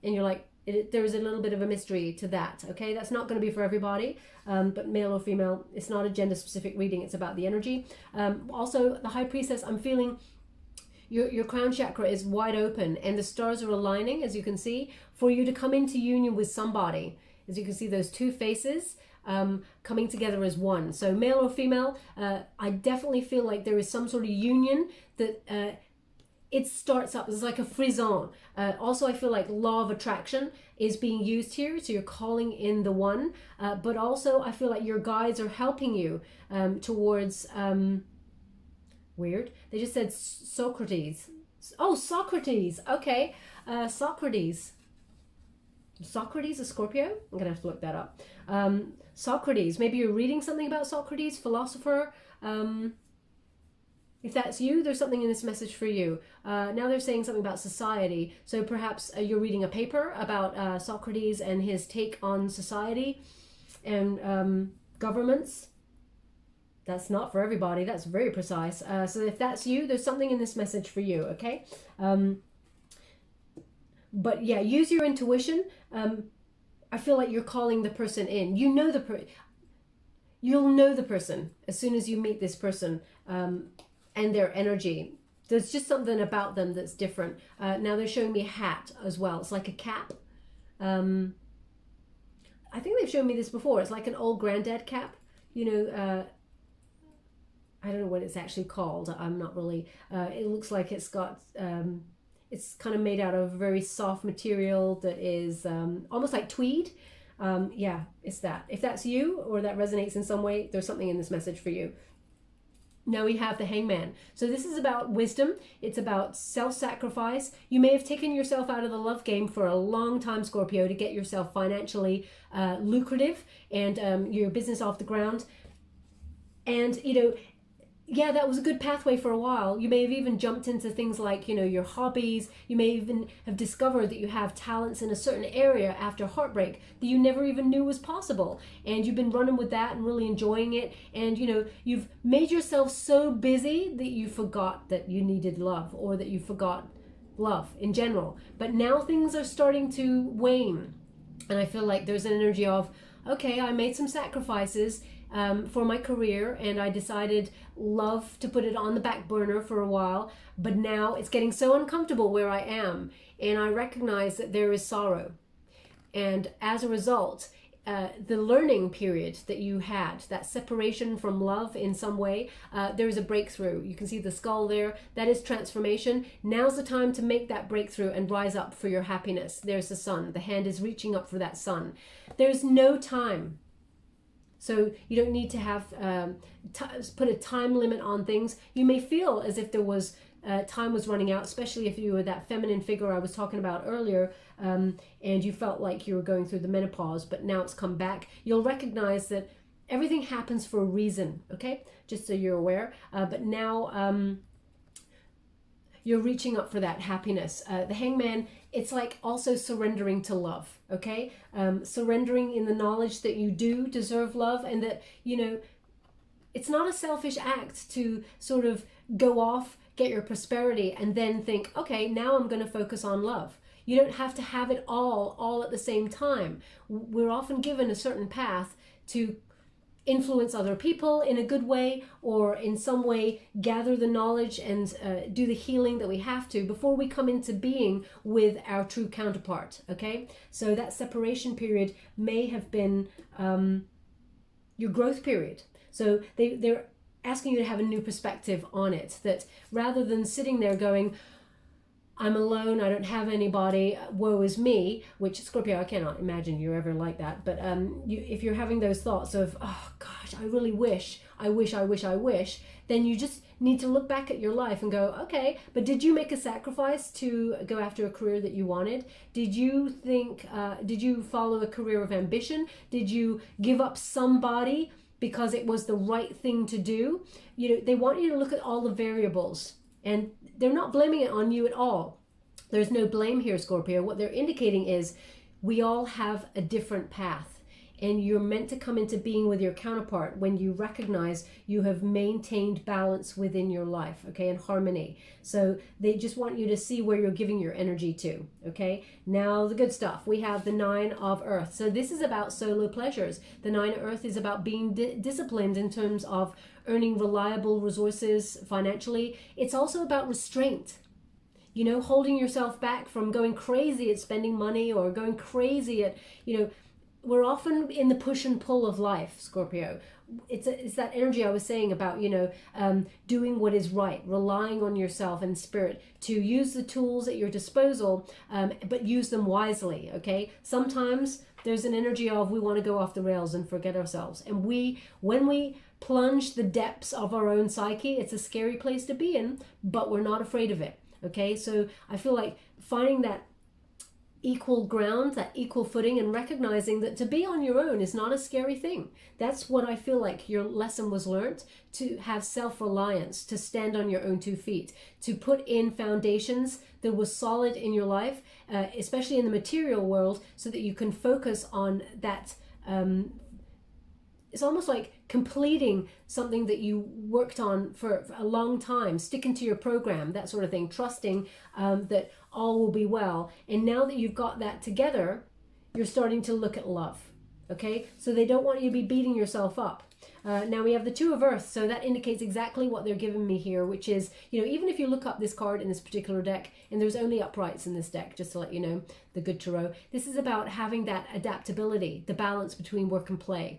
and you're like, there is a little bit of a mystery to that. Okay, that's not going to be for everybody, but male or female, it's not a gender specific reading. It's about the energy. Also, the High Priestess, I'm feeling your crown chakra is wide open and the stars are aligning, as you can see, for you to come into union with somebody. As you can see, those two faces coming together as one. So male or female, I definitely feel like there is some sort of union that it starts up. It's like a frisson. Also, I feel like law of attraction is being used here. So you're calling in the one, but also I feel like your guides are helping you towards... weird. They just said Socrates. Oh, Socrates. Okay. Socrates. Socrates, a Scorpio? I'm going to have to look that up. Socrates. Maybe you're reading something about Socrates, philosopher. If that's you, there's something in this message for you. Now they're saying something about society. So perhaps you're reading a paper about Socrates and his take on society and governments. That's not for everybody. That's very precise. So if that's you, there's something in this message for you, okay? But yeah, use your intuition. I feel like you're calling the person in. You know you'll know the person as soon as you meet this person and their energy. There's just something about them that's different. Now they're showing me a hat as well. It's like a cap. I think they've shown me this before. It's like an old granddad cap, you know. I don't know what it's actually called. I'm not really, it looks like it's got, it's kind of made out of very soft material that is almost like tweed. Yeah, it's that. If that's you or that resonates in some way, there's something in this message for you. Now we have the Hangman. So this is about wisdom. It's about self-sacrifice. You may have taken yourself out of the love game for a long time, Scorpio, to get yourself financially lucrative and your business off the ground. And, you know, yeah, that was a good pathway for a while. You may have even jumped into things like, you know, your hobbies. You may even have discovered that you have talents in a certain area after heartbreak that you never even knew was possible. And you've been running with that and really enjoying it. And, you know, you've made yourself so busy that you forgot that you needed love, or that you forgot love in general. But now things are starting to wane. And I feel like there's an energy of, okay, I made some sacrifices for my career, and I decided love to put it on the back burner for a while, but now it's getting so uncomfortable where I am, and I recognize that there is sorrow. And as a result, the learning period that you had, that separation from love in some way, there is a breakthrough. You can see the skull there. That is transformation. Now's the time to make that breakthrough and rise up for your happiness. There's the sun. The hand is reaching up for that sun. There's no time. So you don't need to have put a time limit on things. You may feel as if there was time was running out, especially if you were that feminine figure I was talking about earlier, and you felt like you were going through the menopause, but now it's come back. You'll recognize that everything happens for a reason, okay? Just so you're aware. But now you're reaching up for that happiness. The Hangman, it's like also surrendering to love, okay? Surrendering in the knowledge that you do deserve love, and that, you know, it's not a selfish act to sort of go off, get your prosperity, and then think, okay, now I'm going to focus on love. You don't have to have it all at the same time. We're often given a certain path to influence other people in a good way, or in some way gather the knowledge and do the healing that we have to before we come into being with our true counterpart, okay? So that separation period may have been your growth period. So they're asking you to have a new perspective on it, that rather than sitting there going, I'm alone, I don't have anybody, woe is me, which, Scorpio, I cannot imagine you're ever like that. But if you're having those thoughts of, oh gosh, I really wish, then you just need to look back at your life and go, okay, but did you make a sacrifice to go after a career that you wanted? Did you follow a career of ambition? Did you give up somebody because it was the right thing to do. You know, they want you to look at all the variables, and they're not blaming it on you at all. There's no blame here, Scorpio. What they're indicating is we all have a different path, and you're meant to come into being with your counterpart when you recognize you have maintained balance within your life, okay, and harmony. So they just want you to see where you're giving your energy to, okay? Now, the good stuff. We have the Nine of Earth. So this is about solo pleasures. The Nine of Earth is about being disciplined in terms of earning reliable resources financially. It's also about restraint. You know, holding yourself back from going crazy at spending money or going crazy at, you know, we're often in the push and pull of life, Scorpio. It's that energy I was saying about, you know, doing what is right, relying on yourself and spirit to use the tools at your disposal, but use them wisely, okay? Sometimes there's an energy of we want to go off the rails and forget ourselves. And when we plunge the depths of our own psyche, it's a scary place to be in, but we're not afraid of it, okay? So I feel like finding that equal ground, that equal footing, and recognizing that to be on your own is not a scary thing. That's what I feel like your lesson was learned, to have self-reliance, to stand on your own 2 feet, to put in foundations that was solid in your life, especially in the material world, so that you can focus on that. It's almost like completing something that you worked on for a long time, sticking to your program, that sort of thing, trusting that all will be well. And now that you've got that together, you're starting to look at love, okay? So they don't want you to be beating yourself up. Now we have the Two of Earth, so that indicates exactly what they're giving me here, which is, you know, even if you look up this card in this particular deck, and there's only uprights in this deck, just to let you know, the good tarot, this is about having that adaptability, the balance between work and play.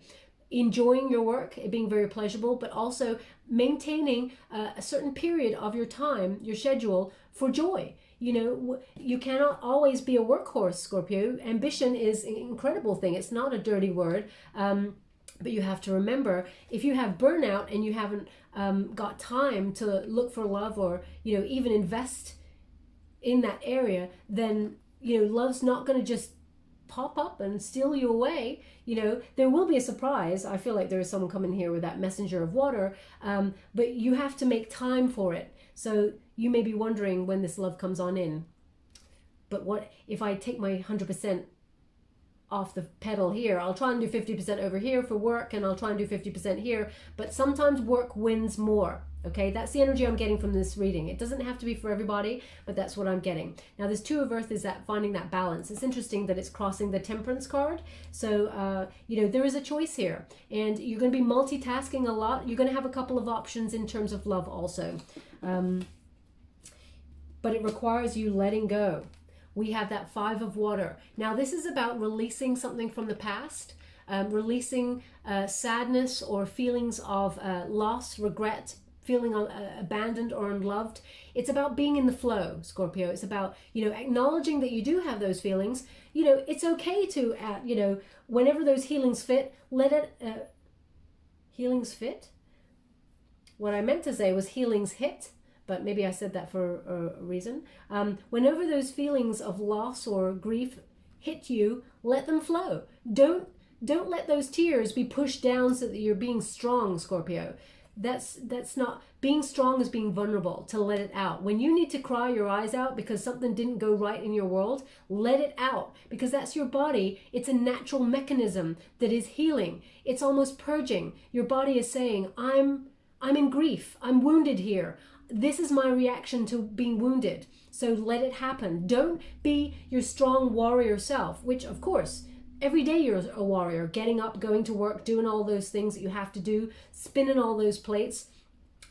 Enjoying your work, it being very pleasurable, but also maintaining a certain period of your time, your schedule, for joy. You know, you cannot always be a workhorse, Scorpio. Ambition is an incredible thing. It's not a dirty word, but you have to remember, if you have burnout and you haven't got time to look for love or, you know, even invest in that area, then, you know, love's not going to just pop up and steal you away. You know, there will be a surprise. I feel like there is someone coming here with that messenger of water, but you have to make time for it. So you may be wondering when this love comes on in, but what if I take my 100% off the pedal here? I'll try and do 50% over here for work, and I'll try and do 50% here, but sometimes work wins more. Okay, that's the energy I'm getting from this reading. It doesn't have to be for everybody, but that's what I'm getting. Now, this Two of Earth is that finding that balance. It's interesting that it's crossing the Temperance card. So, you know, there is a choice here, and you're going to be multitasking a lot. You're going to have a couple of options in terms of love also, but it requires you letting go. We have that Five of Water. Now, this is about releasing something from the past, releasing sadness or feelings of loss, regret, feeling abandoned or unloved. It's about being in the flow, Scorpio. It's about, you know, acknowledging that you do have those feelings. You know, it's okay to, you know, whenever those healings fit, let it, healings fit? What I meant to say was healings hit, but maybe I said that for a reason. Whenever those feelings of loss or grief hit you, let them flow. Don't let those tears be pushed down so that you're being strong, Scorpio. That's not being strong, is being vulnerable, to let it out. When you need to cry your eyes out because something didn't go right in your world, let it out, because that's your body. It's a natural mechanism that is healing. It's almost purging. Your body is saying, I'm in grief. I'm wounded here. This is my reaction to being wounded. So let it happen. Don't be your strong warrior self, which of course, every day you're a warrior, getting up, going to work, doing all those things that you have to do, spinning all those plates.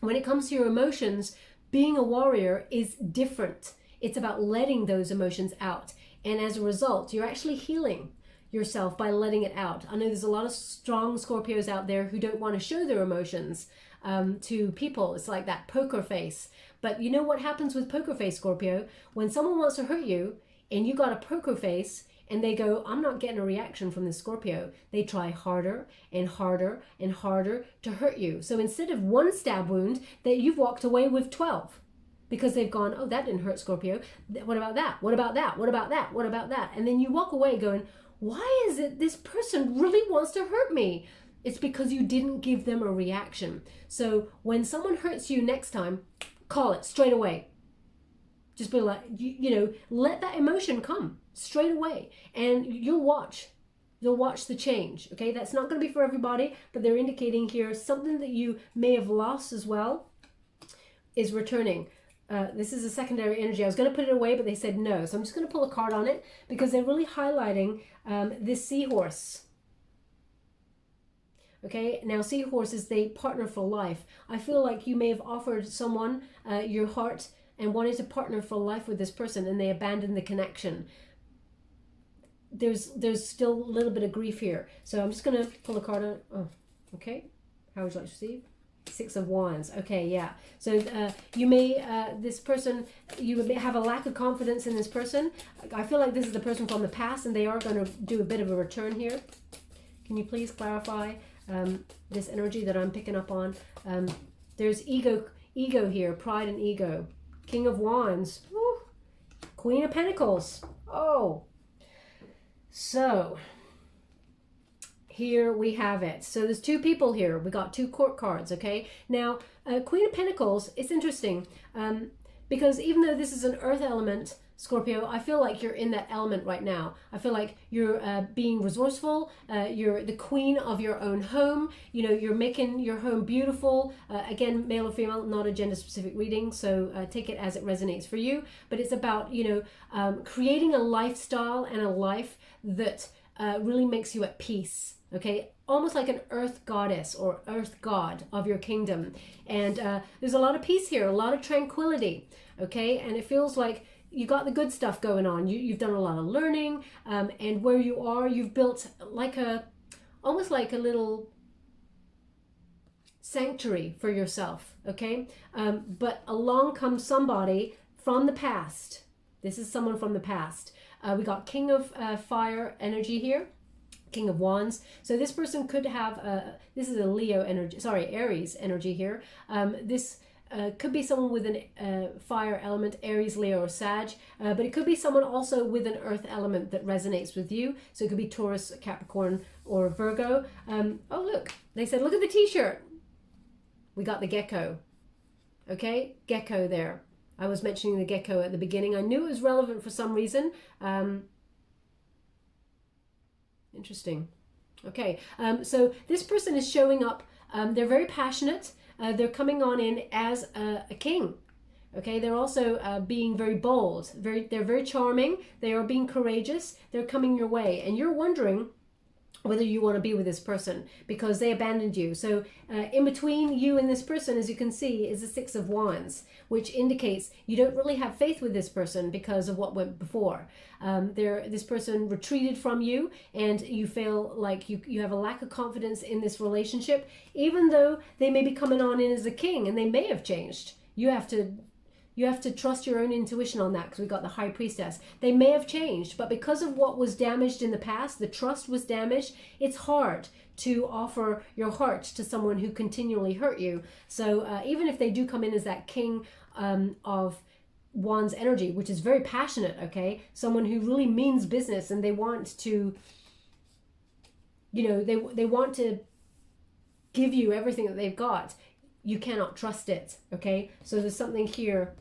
When it comes to your emotions, being a warrior is different. It's about letting those emotions out. And as a result, you're actually healing yourself by letting it out. I know there's a lot of strong Scorpios out there who don't want to show their emotions to people. It's like that poker face. But you know what happens with poker face, Scorpio? When someone wants to hurt you and you got a poker face, and they go, I'm not getting a reaction from this Scorpio, they try harder and harder and harder to hurt you. So instead of one stab wound, that you've walked away with 12, because they've gone, oh, that didn't hurt, Scorpio. What about that? What about that? What about that? What about that? And then you walk away going, why is it this person really wants to hurt me? It's because you didn't give them a reaction. So when someone hurts you next time, call it straight away. Just be like, you know, let that emotion come straight away, and you'll watch. You'll watch the change, okay? That's not going to be for everybody, but they're indicating here something that you may have lost as well is returning. This is a secondary energy. I was going to put it away, but they said no. So I'm just going to pull a card on it because they're really highlighting this seahorse. Okay, now seahorses, they partner for life. I feel like you may have offered someone your heart and wanted to partner for life with this person, and they abandoned the connection. There's still a little bit of grief here. So I'm just going to pull a card on. Oh, okay. How would you like to receive? Six of Wands. Okay, yeah. So you may, this person, you may have a lack of confidence in this person. I feel like this is the person from the past, and they are going to do a bit of a return here. Can you please clarify this energy that I'm picking up on? There's ego here, pride and ego. King of Wands. Woo. Queen of Pentacles. Oh. So here we have it. So there's two people here. We got two court cards, okay? Now, Queen of Pentacles, it's interesting because even though this is an earth element, Scorpio, I feel like you're in that element right now. I feel like you're being resourceful. You're the queen of your own home. You know, you're making your home beautiful. Again, male or female, not a gender specific reading. So take it as it resonates for you. But it's about, you know, creating a lifestyle and a life that really makes you at peace. Okay, almost like an earth goddess or earth god of your kingdom. And there's a lot of peace here, a lot of tranquility. Okay, and it feels like you got the good stuff going on. You've done a lot of learning, and where you are, you've built like almost like a little sanctuary for yourself, okay? But along comes somebody from the past. This is someone from the past. We got King of Fire energy here, King of Wands. So this person could have, this is a Leo energy, sorry, Aries energy here. This could be someone with an fire element, Aries, Leo, or Sag, but it could be someone also with an earth element that resonates with you. So it could be Taurus, Capricorn, or Virgo. Oh, look, they said, look at the t-shirt. We got the gecko. Okay, gecko there. I was mentioning the gecko at the beginning. I knew it was relevant for some reason. Interesting. Okay, so this person is showing up. They're very passionate. They're coming on in as a king. Okay, they're also being very bold. They're very charming. They are being courageous. They're coming your way, and you're wondering whether you want to be with this person because they abandoned you. So in between you and this person, as you can see, is the Six of Wands, which indicates you don't really have faith with this person because of what went before. This person retreated from you, and you feel like you have a lack of confidence in this relationship, even though they may be coming on in as a king, and they may have changed. You have to trust your own intuition on that, because we got the High Priestess. They may have changed, but because of what was damaged in the past, the trust was damaged, it's hard to offer your heart to someone who continually hurt you. So even if they do come in as that King of Wands energy, which is very passionate, okay, someone who really means business, and they want to, you know, they want to give you everything that they've got, you cannot trust it, okay? So there's something here,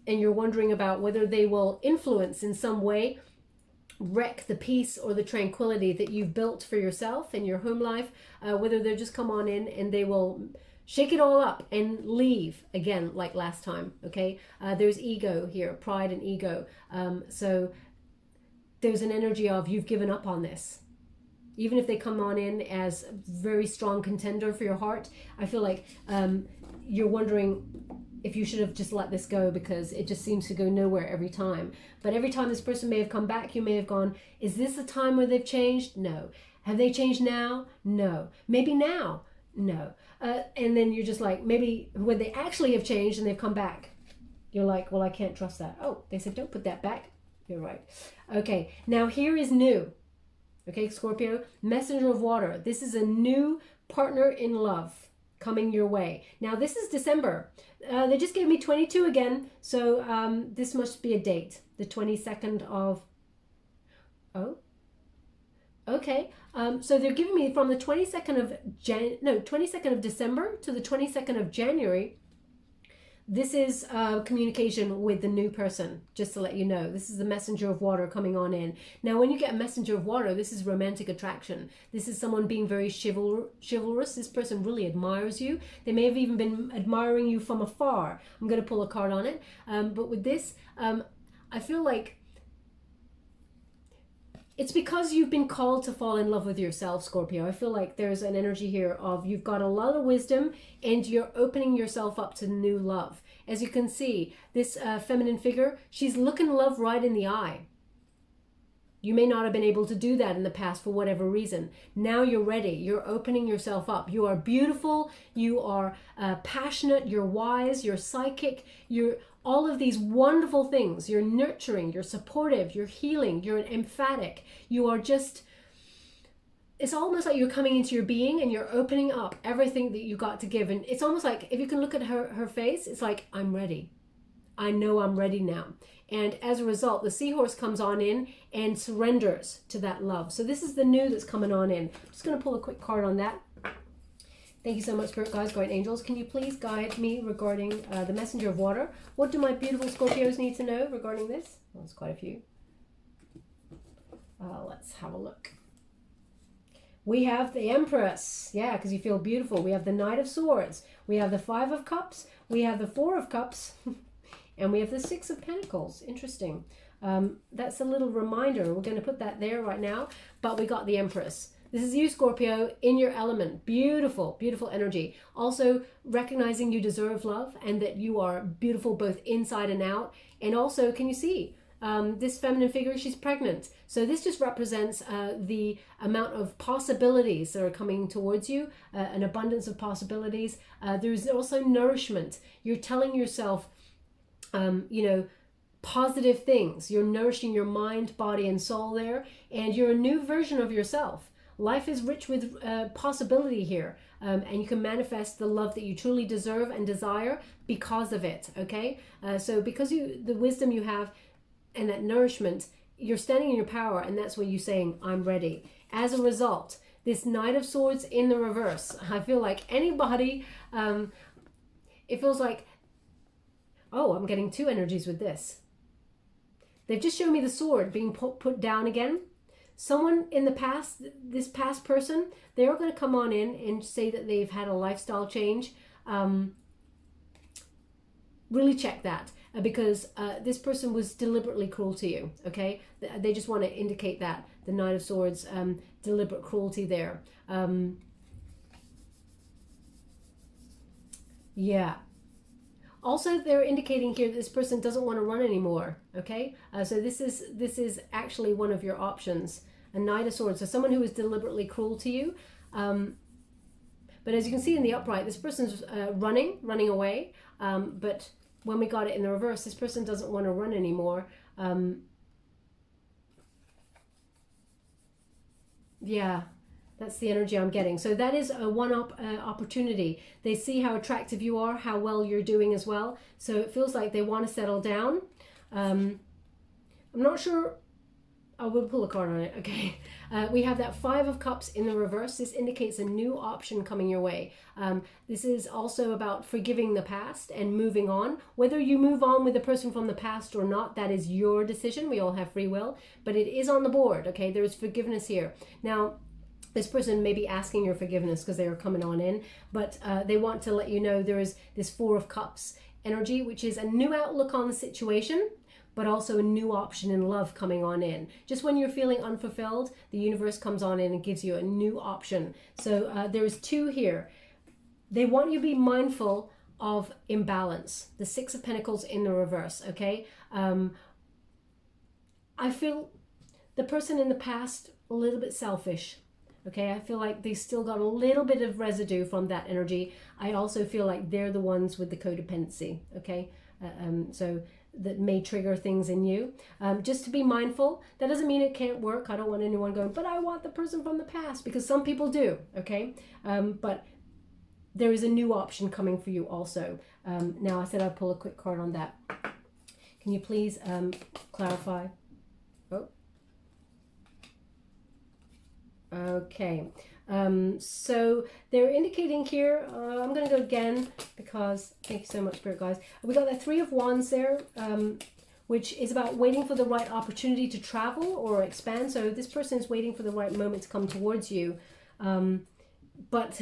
and you're wondering about whether they will influence in some way, wreck the peace or the tranquility that you've built for yourself in your home life, whether they'll just come on in and they will shake it all up and leave again like last time, okay? There's ego here, pride and ego. So there's an energy of you've given up on this. Even if they come on in as a very strong contender for your heart, I feel like you're wondering if you should have just let this go, because it just seems to go nowhere every time. But every time this person may have come back, you may have gone, is this a time where they've changed? No. Have they changed now? No. Maybe now? No. And then you're just like, maybe when they actually have changed and they've come back, you're like, well, I can't trust that. Oh, they said, don't put that back. You're right. Okay, now here is new. Okay, Scorpio, messenger of water. This is a new partner in love coming your way. Now, this is December. They just gave me 22 again, so this must be a date. The 22nd of... Oh? Okay. So they're giving me from the 22nd of 22nd of December to the 22nd of January. This is communication with the new person, just to let you know. This is the messenger of water coming on in. Now, when you get a messenger of water, this is romantic attraction. This is someone being very chivalrous. This person really admires you. They may have even been admiring you from afar. I'm going to pull a card on it. But with this, I feel like it's because you've been called to fall in love with yourself, Scorpio. I feel like there's an energy here of you've got a lot of wisdom and you're opening yourself up to new love. As you can see, this feminine figure, she's looking love right in the eye. You may not have been able to do that in the past for whatever reason. Now you're ready. You're opening yourself up. You are beautiful. You are passionate. You're wise. You're psychic. You're all of these wonderful things. You're nurturing. You're supportive. You're healing. You're emphatic. You are just... It's almost like you're coming into your being and you're opening up everything that you got to give. And it's almost like, if you can look at her face, it's like, I'm ready. I know I'm ready now. And as a result, the seahorse comes on in and surrenders to that love. So this is the new that's coming on in. I'm just going to pull a quick card on that. Thank you so much, Spirit Guides, Guardian Angels. Can you please guide me regarding the messenger of water? What do my beautiful Scorpios need to know regarding this? Well, there's quite a few. Let's have a look. We have the Empress. Yeah, because you feel beautiful. We have the Knight of Swords. We have the Five of Cups. We have the Four of Cups. And we have the Six of Pentacles. Interesting. That's a little reminder. We're going to put that there right now. But we got the Empress. This is you, Scorpio, in your element. Beautiful, beautiful energy. Also recognizing you deserve love and that you are beautiful both inside and out. And also, can you see? This feminine figure, she's pregnant. So this just represents the amount of possibilities that are coming towards you, an abundance of possibilities. There's also nourishment. You're telling yourself, you know, positive things. You're nourishing your mind, body, and soul there, and you're a new version of yourself. Life is rich with possibility here, and you can manifest the love that you truly deserve and desire because of it, okay? So because the wisdom you have and that nourishment, you're standing in your power, and that's when you're saying, I'm ready. As a result, this Knight of Swords in the reverse, I feel like anybody, it feels like, oh, I'm getting two energies with this. They've just shown me the sword being put down again. Someone in the past, this past person, they're going to come on in and say that they've had a lifestyle change. Really check that because this person was deliberately cruel to you, okay? They just want to indicate that. The Knight of Swords, deliberate cruelty there. Yeah. Also, they're indicating here that this person doesn't want to run anymore, okay? So this is actually one of your options, a Knight of Swords. So someone who is deliberately cruel to you. But as you can see in the upright, this person's running away. But when we got it in the reverse, this person doesn't want to run anymore. Yeah. That's the energy I'm getting. So that is a one-up opportunity. They see how attractive you are, how well you're doing as well. So it feels like they want to settle down. I'm not sure. I will pull a card on it. Okay. We have that Five of Cups in the reverse. This indicates a new option coming your way. This is also about forgiving the past and moving on. Whether you move on with the person from the past or not, that is your decision. We all have free will. But it is on the board. Okay. There is forgiveness here. Now, this person may be asking your forgiveness because they are coming on in, but they want to let you know there is this Four of Cups energy, which is a new outlook on the situation, but also a new option in love coming on in. Just when you're feeling unfulfilled, the universe comes on in and gives you a new option. So there's two here. They want you to be mindful of imbalance. The Six of Pentacles in the reverse, okay? I feel the person in the past a little bit selfish. Okay, I feel like they still got a little bit of residue from that energy. I also feel like they're the ones with the codependency, okay? So that may trigger things in you. Just to be mindful. That doesn't mean it can't work. I don't want anyone going, but I want the person from the past, because some people do, okay? But there is a new option coming for you also. Now, I said I'd pull a quick card on that. Can you please clarify? Oh. Okay. So they're indicating here, I'm going to go again because, thank you so much, Spirit Guys. We got that 3 of Wands there, which is about waiting for the right opportunity to travel or expand. So this person is waiting for the right moment to come towards you. But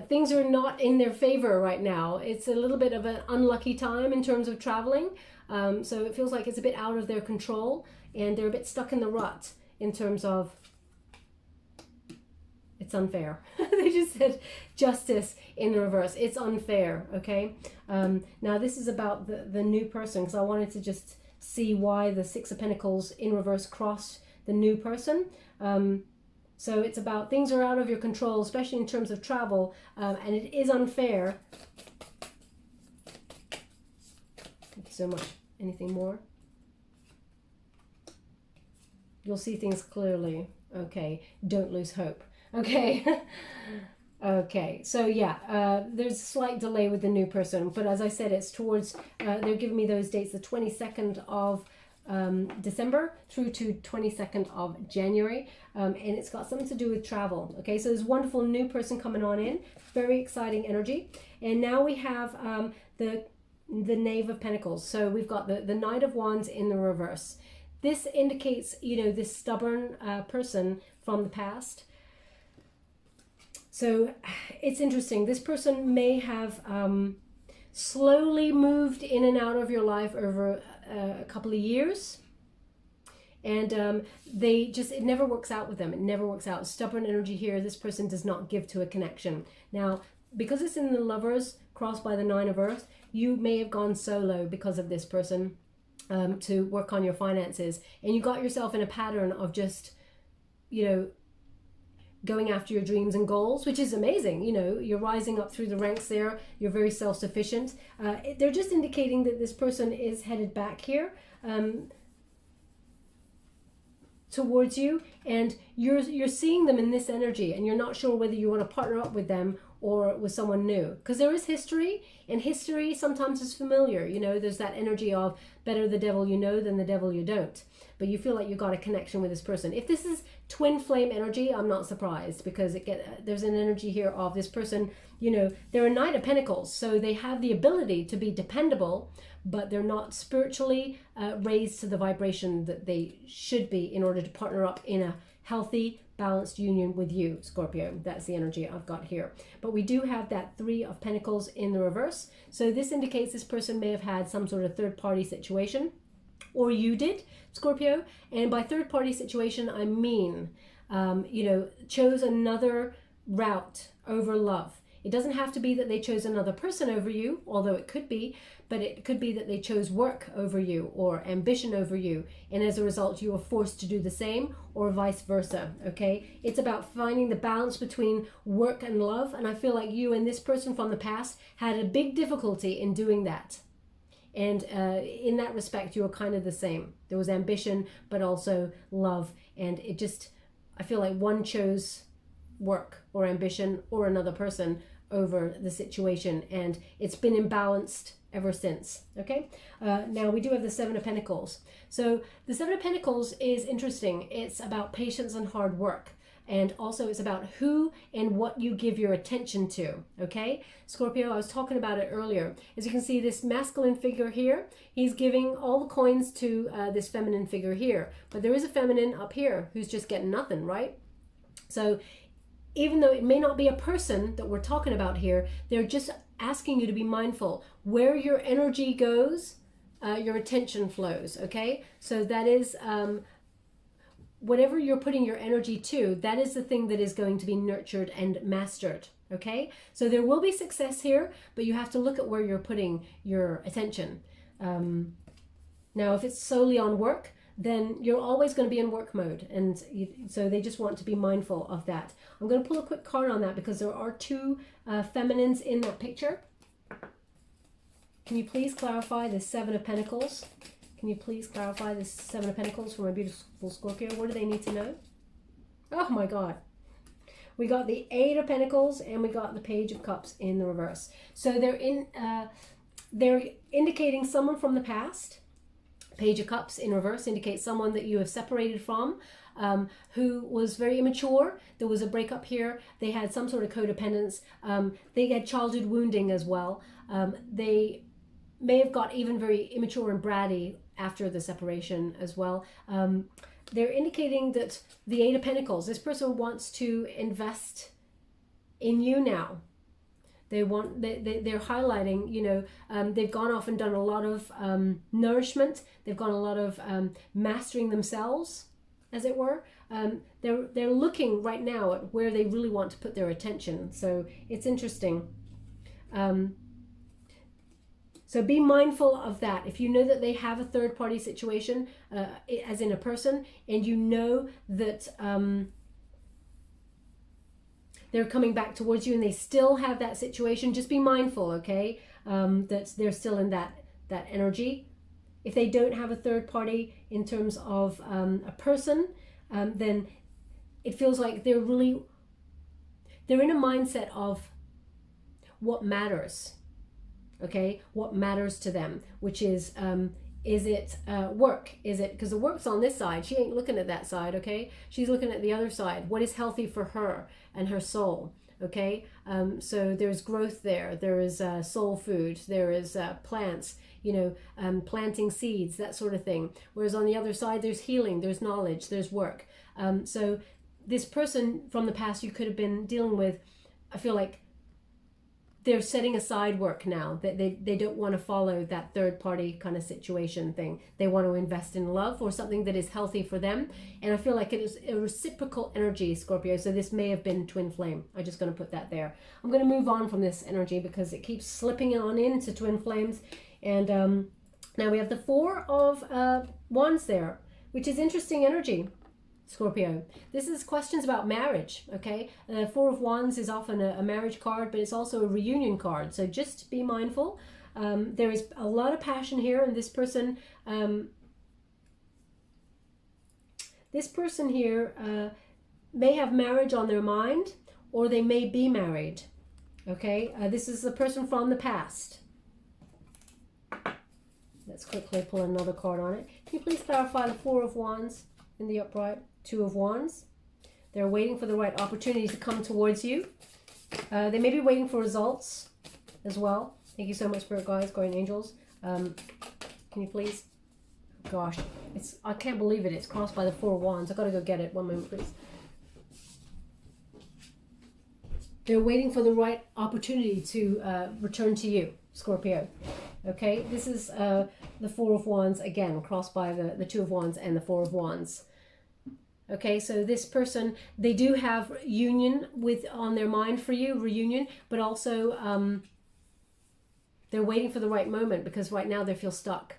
things are not in their favor right now. It's a little bit of an unlucky time in terms of traveling. So it feels like it's a bit out of their control and they're a bit stuck in the rut in terms of it's unfair. They just said justice in the reverse. It's unfair, okay? Now this is about the new person, because I wanted to just see why the 6 of Pentacles in reverse crossed the new person. So it's about things are out of your control, especially in terms of travel, and it is unfair. Thank you so much. Anything more? You'll see things clearly. Okay, don't lose hope. Okay. Okay, so yeah, there's a slight delay with the new person, but as I said, it's towards, they're giving me those dates, the 22nd of December through to 22nd of January, and it's got something to do with travel. Okay, so there's a wonderful new person coming on in, very exciting energy. And now we have the Knave of Pentacles. So we've got the Knight of Wands in the reverse. This indicates, you know, this stubborn person from the past. So it's interesting. This person may have slowly moved in and out of your life over a couple of years. And they just, it never works out with them. It never works out. Stubborn energy here. This person does not give to a connection. Now, because it's in the Lovers, crossed by the 9 of Earth, you may have gone solo because of this person to work on your finances. And you got yourself in a pattern of just, you know, going after your dreams and goals, which is amazing. You know, you're rising up through the ranks there. You're very self-sufficient. They're just indicating that this person is headed back here towards you, and you're seeing them in this energy, and you're not sure whether you want to partner up with them or with someone new, because there is history, and history sometimes is familiar. You know, there's that energy of better the devil you know than the devil you don't, but you feel like you got a connection with this person. If this is twin flame energy, I'm not surprised, because there's an energy here of this person, you know, they're a Knight of Pentacles, so they have the ability to be dependable, but they're not spiritually raised to the vibration that they should be in order to partner up in a healthy, balanced union with you, Scorpio. That's the energy I've got here. But we do have that 3 of Pentacles in the reverse. So this indicates this person may have had some sort of third-party situation, or you did, Scorpio. And by third-party situation, I mean, you know, chose another route over love. It doesn't have to be that they chose another person over you, although it could be, but it could be that they chose work over you or ambition over you, and as a result you were forced to do the same, or vice versa. Okay, it's about finding the balance between work and love, and I feel like you and this person from the past had a big difficulty in doing that. And in that respect, you were kind of the same. There was ambition, but also love, and it just, I feel like one chose work or ambition or another person over the situation, and it's been imbalanced ever since. Okay, now we do have the 7 of Pentacles. So the 7 of Pentacles is interesting. It's about patience and hard work, and also it's about who and what you give your attention to. Okay, Scorpio, I was talking about it earlier. As you can see, this masculine figure here, he's giving all the coins to this feminine figure here, but there is a feminine up here who's just getting nothing, right? So even though it may not be a person that we're talking about here, they're just asking you to be mindful. Where your energy goes, your attention flows, okay? So that is, whatever you're putting your energy to, that is the thing that is going to be nurtured and mastered, okay? So there will be success here, but you have to look at where you're putting your attention. Now, if it's solely on work, then you're always going to be in work mode, and so they just want to be mindful of that. I'm going to pull a quick card on that because there are 2 feminines in that picture. Can you please clarify the 7 of Pentacles? Can you please clarify the 7 of Pentacles for my beautiful Scorpio? What do they need to know? Oh my God. We got the 8 of Pentacles and we got the Page of Cups in the reverse. So they're indicating someone from the past. Page of Cups in reverse indicates someone that you have separated from. who was very immature. There was a breakup here. They had some sort of codependence. They had childhood wounding as well. They may have got even very immature and bratty after the separation as well. They're indicating that the Eight of Pentacles, this person wants to invest in you now. They're highlighting, you know, they've gone off and done a lot of nourishment. They've gone a lot of mastering themselves, as it were. They're looking right now at where they really want to put their attention. So it's interesting. So be mindful of that. If you know that they have a third party situation, as in a person, and you know that they're coming back towards you and they still have that situation, just be mindful, okay, that they're still in that energy. If they don't have a third party in terms of a person, then it feels like they're in a mindset of what matters. Okay, what matters to them, which is it work? Is it, because the work's on this side, she ain't looking at that side, okay? She's looking at the other side. What is healthy for her and her soul, okay? So there's growth there. There is soul food. There is plants, you know, planting seeds, that sort of thing. Whereas on the other side, there's healing, there's knowledge, there's work. So this person from the past you could have been dealing with, I feel like they're setting aside work now. That they don't want to follow that third party kind of situation thing. They want to invest in love or something that is healthy for them. And I feel like it is a reciprocal energy, Scorpio. So this may have been twin flame. I'm just going to put that there. I'm going to move on from this energy because it keeps slipping on into twin flames. And now we have the Four of Wands there, which is interesting energy, Scorpio. This is questions about marriage, okay? Four of Wands is often a marriage card, but it's also a reunion card. So just be mindful. There is a lot of passion here, and this person here may have marriage on their mind, or they may be married, okay? This is a person from the past. Let's quickly pull another card on it. Can you please clarify the Four of Wands in the upright? Two of Wands. They're waiting for the right opportunity to come towards you. They may be waiting for results as well. Thank you so much, Spirit Guides, Guardian Angels. Can you please? Gosh, I can't believe it. It's crossed by the Four of Wands. I've got to go get it. One moment, please. They're waiting for the right opportunity to return to you, Scorpio. Okay, this is the Four of Wands, again, crossed by the Two of Wands and the Four of Wands. Okay, so this person, they do have union on their mind for you, reunion, but also they're waiting for the right moment because right now they feel stuck.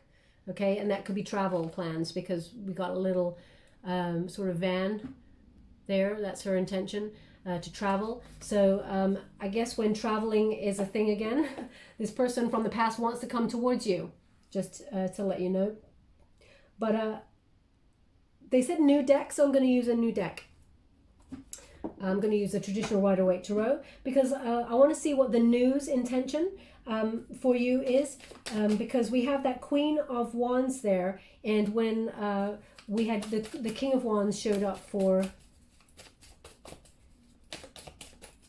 Okay, and that could be travel plans because we got a little sort of van there. That's her intention, to travel. So I guess when traveling is a thing again, this person from the past wants to come towards you, just to let you know. But they said new deck, so I'm going to use a new deck. I'm going to use the traditional Rider-Waite Tarot because I want to see what the news intention for you is, because we have that Queen of Wands there, and when we had the King of Wands showed up for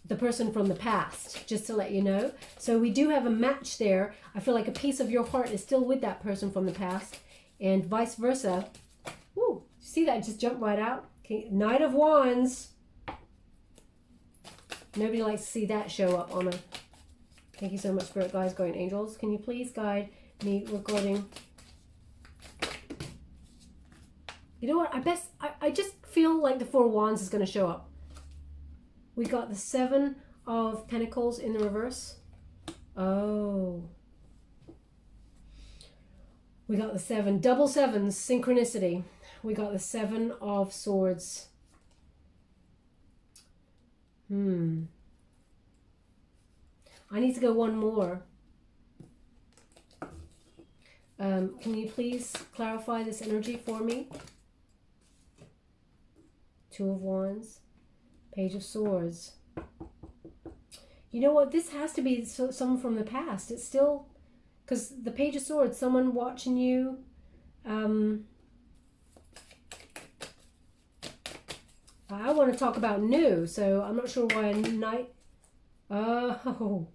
the person from the past, just to let you know. So we do have a match there. I feel like a piece of your heart is still with that person from the past, and vice versa. Woo! See that? Just jump right out. Okay. Knight of Wands. Nobody likes to see that show up on a... Thank you so much, Spirit Guides, Guardian Angels. Can you please guide me regarding... You know what? I just feel like the Four of Wands is going to show up. We got the Seven of Pentacles in the reverse. Oh. We got the seven. Double sevens. Synchronicity. We got the Seven of Swords. I need to go one more. Can you please clarify this energy for me? Two of Wands. Page of Swords. You know what? This has to be someone from the past. It's still... Because the Page of Swords, someone watching you... I want to talk about new, so I'm not sure why Knight. Oh.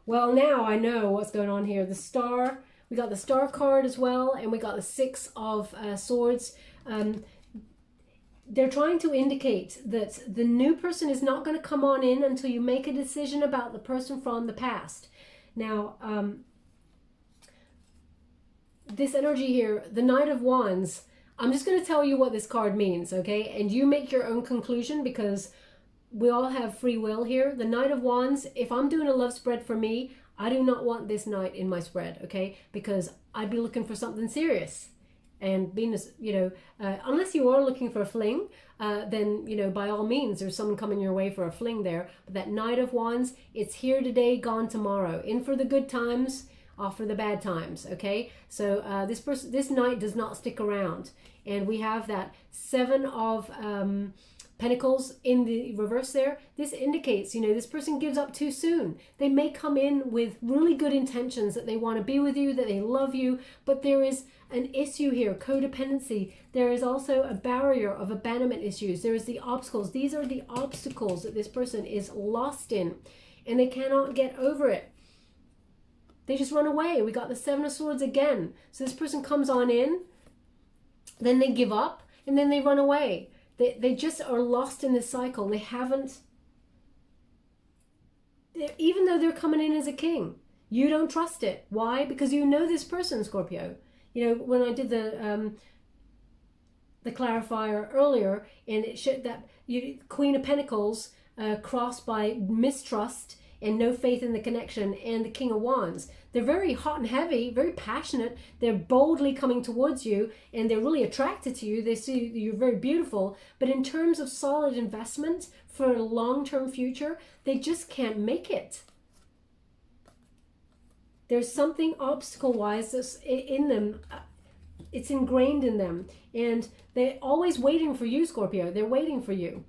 Well, now I know what's going on here. The Star, we got the Star card as well, and we got the Six of Swords. They're trying to indicate that the new person is not going to come on in until you make a decision about the person from the past. Now, this energy here, the Knight of Wands, I'm just going to tell you what this card means, okay? And you make your own conclusion, because we all have free will here. The Knight of Wands, if I'm doing a love spread for me, I do not want this knight in my spread, okay? Because I'd be looking for something serious. And being, unless you are looking for a fling, then, by all means, there's someone coming your way for a fling there. But that Knight of Wands, it's here today, gone tomorrow. In for the good times, off for the bad times, okay? So this knight does not stick around. And we have that Seven of Pentacles in the reverse there. This indicates, this person gives up too soon. They may come in with really good intentions that they want to be with you, that they love you, but there is an issue here, codependency. There is also a barrier of abandonment issues. There is the obstacles. These are the obstacles that this person is lost in, and they cannot get over it. They just run away. We got the Seven of Swords again. So this person comes on in, then they give up, and then they run away. They just are lost in this cycle. They haven't, even though they're coming in as a king, you don't trust it. Why? Because you know this person, Scorpio. When I did the clarifier earlier, and it showed that Queen of Pentacles crossed by mistrust and no faith in the connection, and the King of Wands. They're very hot and heavy, very passionate. They're boldly coming towards you, and they're really attracted to you. They see you're very beautiful, but in terms of solid investment for a long-term future, they just can't make it. There's something obstacle-wise that's in them. It's ingrained in them, and they're always waiting for you, Scorpio. They're waiting for you.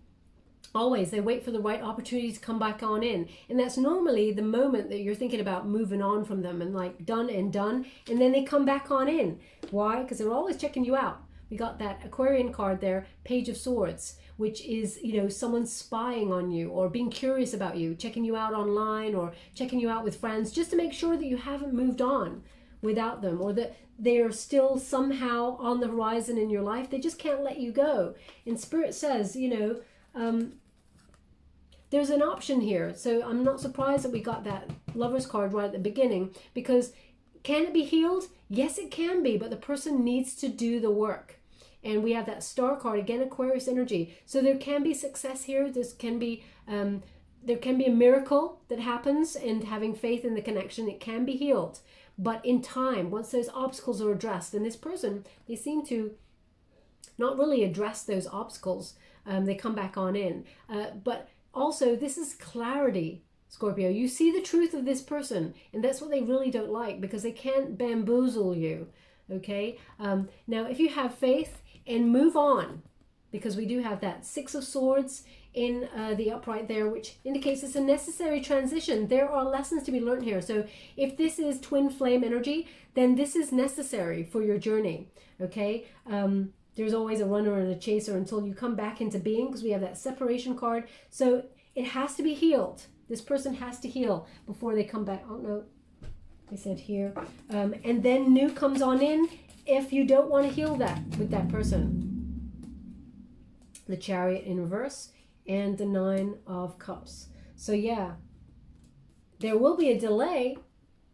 Always, they wait for the right opportunity to come back on in. And that's normally the moment that you're thinking about moving on from them and like done, and then they come back on in. Why? Because they're always checking you out. We got that Aquarian card there, Page of Swords, which is, someone spying on you or being curious about you, checking you out online or checking you out with friends, just to make sure that you haven't moved on without them, or that they're still somehow on the horizon in your life. They just can't let you go. And Spirit says, there's an option here. So I'm not surprised that we got that Lover's card right at the beginning, because can it be healed? Yes, it can be, but the person needs to do the work. And we have that Star card, again, Aquarius energy. So there can be success here. There can be a miracle that happens, and having faith in the connection, it can be healed. But in time, once those obstacles are addressed, and this person, they seem to not really address those obstacles. They come back on in. But also, this is clarity, Scorpio. You see the truth of this person, and that's what they really don't like, because they can't bamboozle you, okay? Now, if you have faith and move on, because we do have that Six of Swords in the upright there, which indicates it's a necessary transition. There are lessons to be learned here. So if this is twin flame energy, then this is necessary for your journey, okay? There's always a runner and a chaser until you come back into being, because we have that separation card. So it has to be healed. This person has to heal before they come back. Oh, no. I said here. And then new comes on in if you don't want to heal that with that person. The Chariot in reverse and the Nine of Cups. So yeah, there will be a delay,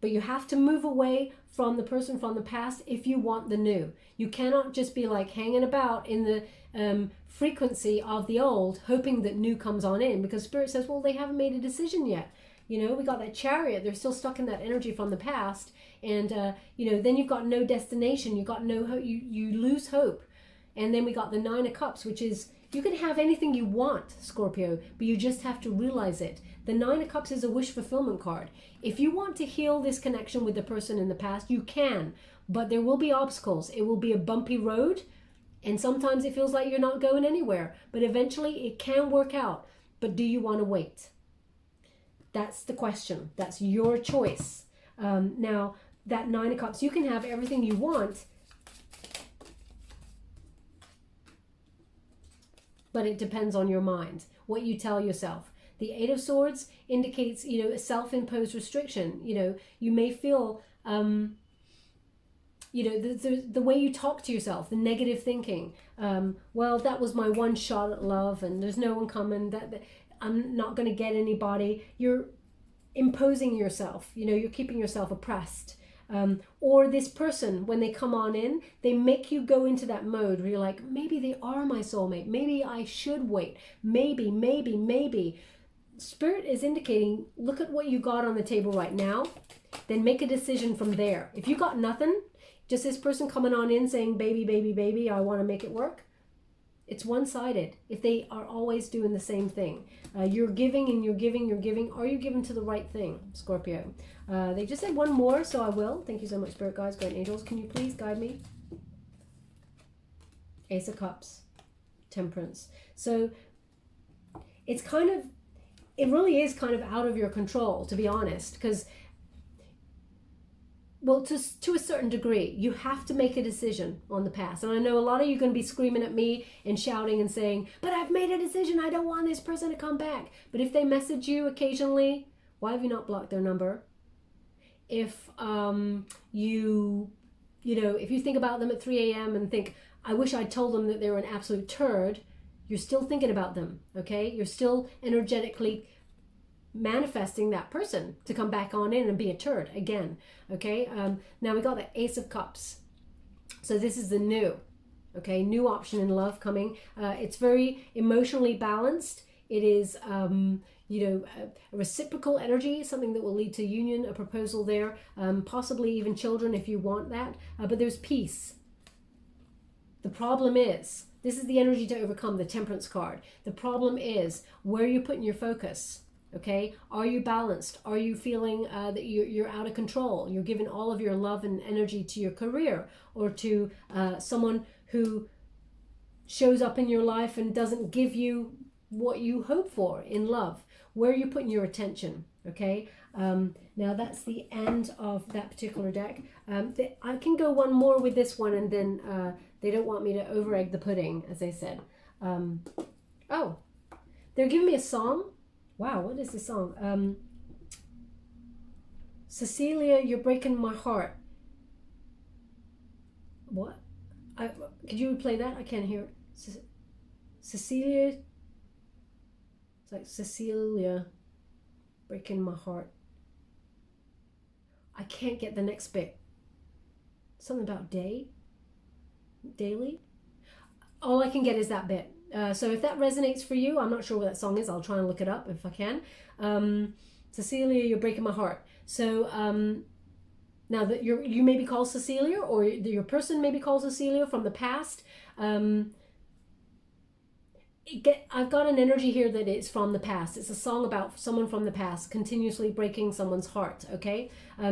but you have to move away from the person from the past if you want the new. You cannot just be like hanging about in the frequency of the old, hoping that new comes on in, because Spirit says, well, they haven't made a decision yet. We got that Chariot. They're still stuck in that energy from the past. And, then you've got no destination. You've got no hope. You lose hope. And then we got the Nine of Cups, which is, you can have anything you want, Scorpio, but you just have to realize it. The Nine of Cups is a wish fulfillment card. If you want to heal this connection with the person in the past, you can, but there will be obstacles. It will be a bumpy road, and sometimes it feels like you're not going anywhere, but eventually it can work out. But do you want to wait? That's the question. That's your choice. Now, that Nine of Cups, you can have everything you want. but it depends on your mind, what you tell yourself. The Eight of Swords indicates, you know, a self-imposed restriction. You know, you may feel, you know, the way you talk to yourself, the negative thinking. Well, that was my one shot at love, and there's no one coming. That I'm not going to get anybody. You're imposing yourself. You know, you're keeping yourself oppressed. Or this person, when they come on in, they make you go into that mode where you're like, maybe they are my soulmate. Maybe I should wait. Maybe. Spirit is indicating, look at what you got on the table right now, then make a decision from there. If you got nothing, just this person coming on in saying, baby, I want to make it work, it's one-sided. If they are always doing the same thing, you're giving and you're giving. Are you giving to the right thing, Scorpio? They just said one more, so I will. Thank you so much, Spirit Guides, Guardian Angels. Can you please guide me? Ace of Cups, Temperance. So it's kind of, it really is kind of out of your control, to be honest, because, well, to a certain degree, you have to make a decision on the past. And I know a lot of you are going to be screaming at me and shouting and saying, but I've made a decision. I don't want this person to come back. But if they message you occasionally, why have you not blocked their number? If you know, if you think about them at 3 a.m. and think, I wish I'd told them that they were an absolute turd, you're still thinking about them, okay? You're still energetically manifesting that person to come back on in and be a turd again, okay? Now we got the Ace of Cups. So this is the new, okay? New option in love coming. It's very emotionally balanced. It is, you know, a reciprocal energy, something that will lead to union, a proposal there, possibly even children if you want that. But there's peace. The problem is, this is the energy to overcome, the Temperance card. The problem is where you're putting your focus, okay? Are you balanced? Are you feeling that you're out of control? You're giving all of your love and energy to your career or to someone who shows up in your life and doesn't give you what you hope for in love. Where are you putting your attention, okay? Now that's the end of that particular deck. I can go one more with this one, and then they don't want me to over egg the pudding, as they said. Oh, they're giving me a song. Wow, what is this song? Cecilia, you're breaking my heart. What? Could you replay that? I can't hear it. Cecilia. It's like Cecilia, breaking my heart. I can't get the next bit. Something about daily. All I can get is that bit. So if that resonates for you, I'm not sure what that song is. I'll try and look it up if I can. Cecilia, you're breaking my heart. So now that you may be called Cecilia, or your person may be called Cecilia from the past. I've got an energy here that it's from the past. It's a song about someone from the past continuously breaking someone's heart, okay?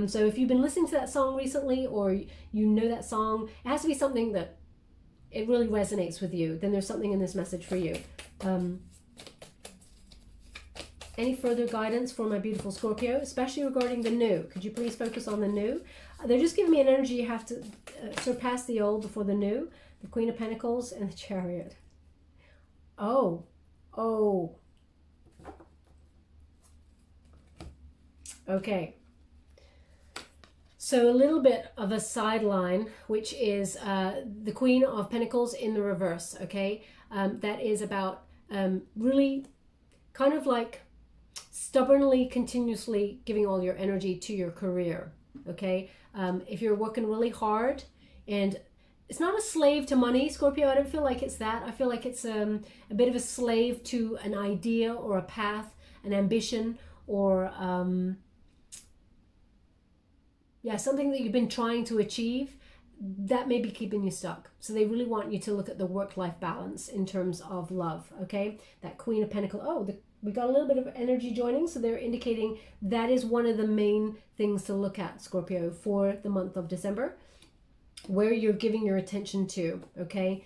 So if you've been listening to that song recently, or you know that song, it has to be something that it really resonates with you. Then there's something in this message for you. Any further guidance for my beautiful Scorpio, especially regarding the new? Could you please focus on the new? They're just giving me an energy you have to surpass the old before the new. The Queen of Pentacles and the Chariot. Oh. Okay. So a little bit of a sideline, which is the Queen of Pentacles in the reverse, okay? That is about really kind of like stubbornly, continuously giving all your energy to your career, okay? If you're working really hard, and it's not a slave to money, Scorpio. I don't feel like it's that. I feel like it's a bit of a slave to an idea or a path, an ambition, or something that you've been trying to achieve that may be keeping you stuck. So they really want you to look at the work-life balance in terms of love, okay? That Queen of Pentacles. We got a little bit of energy joining, so they're indicating that is one of the main things to look at, Scorpio, for the month of December. Where you're giving your attention to, okay?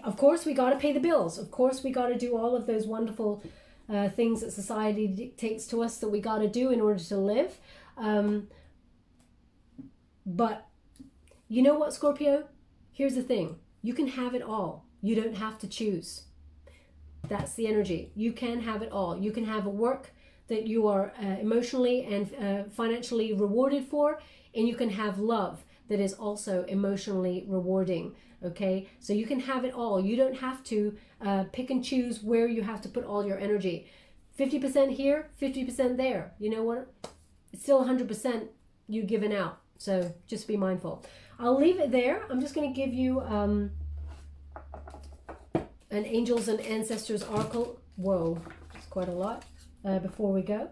Of course, we got to pay the bills. Of course, we got to do all of those wonderful things that society dictates to us that we got to do in order to live. But you know what, Scorpio? Here's the thing. You can have it all. You don't have to choose. That's the energy. You can have it all. You can have a work that you are emotionally and financially rewarded for, and you can have love that is also emotionally rewarding. Okay, so you can have it all. You don't have to pick and choose where you have to put all your energy. 50% here, 50% there. You know what? It's still 100% you giving out. So just be mindful. I'll leave it there. I'm just going to give you an Angels and Ancestors Oracle. Whoa, it's quite a lot. Before we go,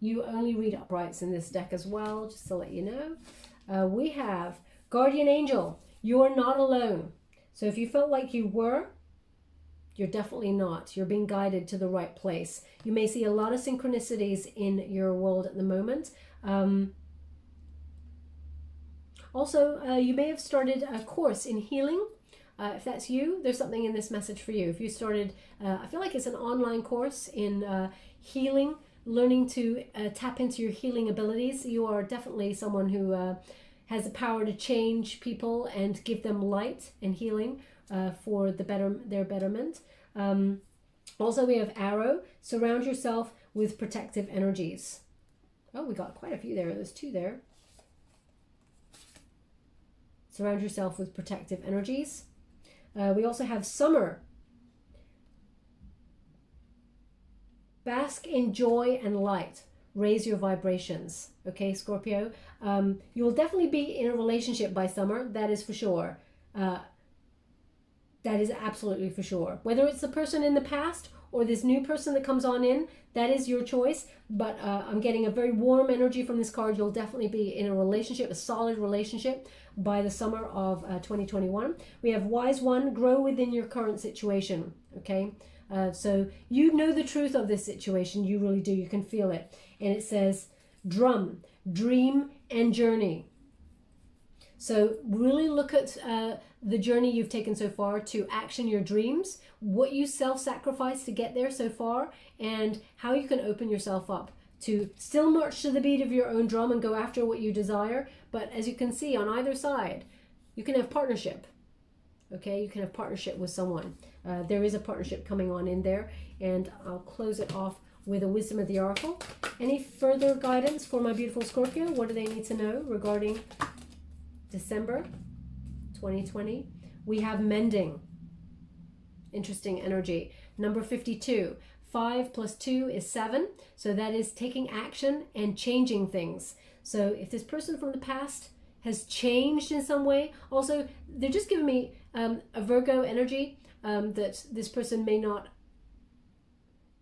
you only read uprights in this deck as well, just to let you know. We have Guardian Angel. You are not alone. So if you felt like you were, you're definitely not. You're being guided to the right place. You may see a lot of synchronicities in your world at the moment. Also, you may have started a course in healing. If that's you, there's something in this message for you. If you started, I feel like it's an online course in healing, learning to tap into your healing abilities. You are definitely someone who has the power to change people and give them light and healing for their betterment. Also, we have Arrow. Surround yourself with protective energies. Oh, we got quite a few there. There's 2 there. Surround yourself with protective energies. We also have Summer. Bask in joy and light. Raise your vibrations. Okay, Scorpio. You will definitely be in a relationship by summer. That is for sure. That is absolutely for sure. Whether it's the person in the past or this new person that comes on in, that is your choice. But I'm getting a very warm energy from this card. You'll definitely be in a relationship, a solid relationship by the summer of 2021. We have Wise One. Grow within your current situation. Okay. So you know the truth of this situation. You really do. You can feel it. And it says drum, dream, and journey. So really look at the journey you've taken so far to action your dreams, what you self-sacrificed to get there so far, and how you can open yourself up to still march to the beat of your own drum and go after what you desire. But as you can see on either side, you can have partnership. Okay, you can have partnership with someone. There is a partnership coming on in there, and I'll close it off with a Wisdom of the Oracle. Any further guidance for my beautiful Scorpio? What do they need to know regarding December 2020? We have Mending. Interesting energy. Number 52. 5 plus 2 is 7. So that is taking action and changing things. So if this person from the past has changed in some way, also they're just giving me a Virgo energy, that this person may not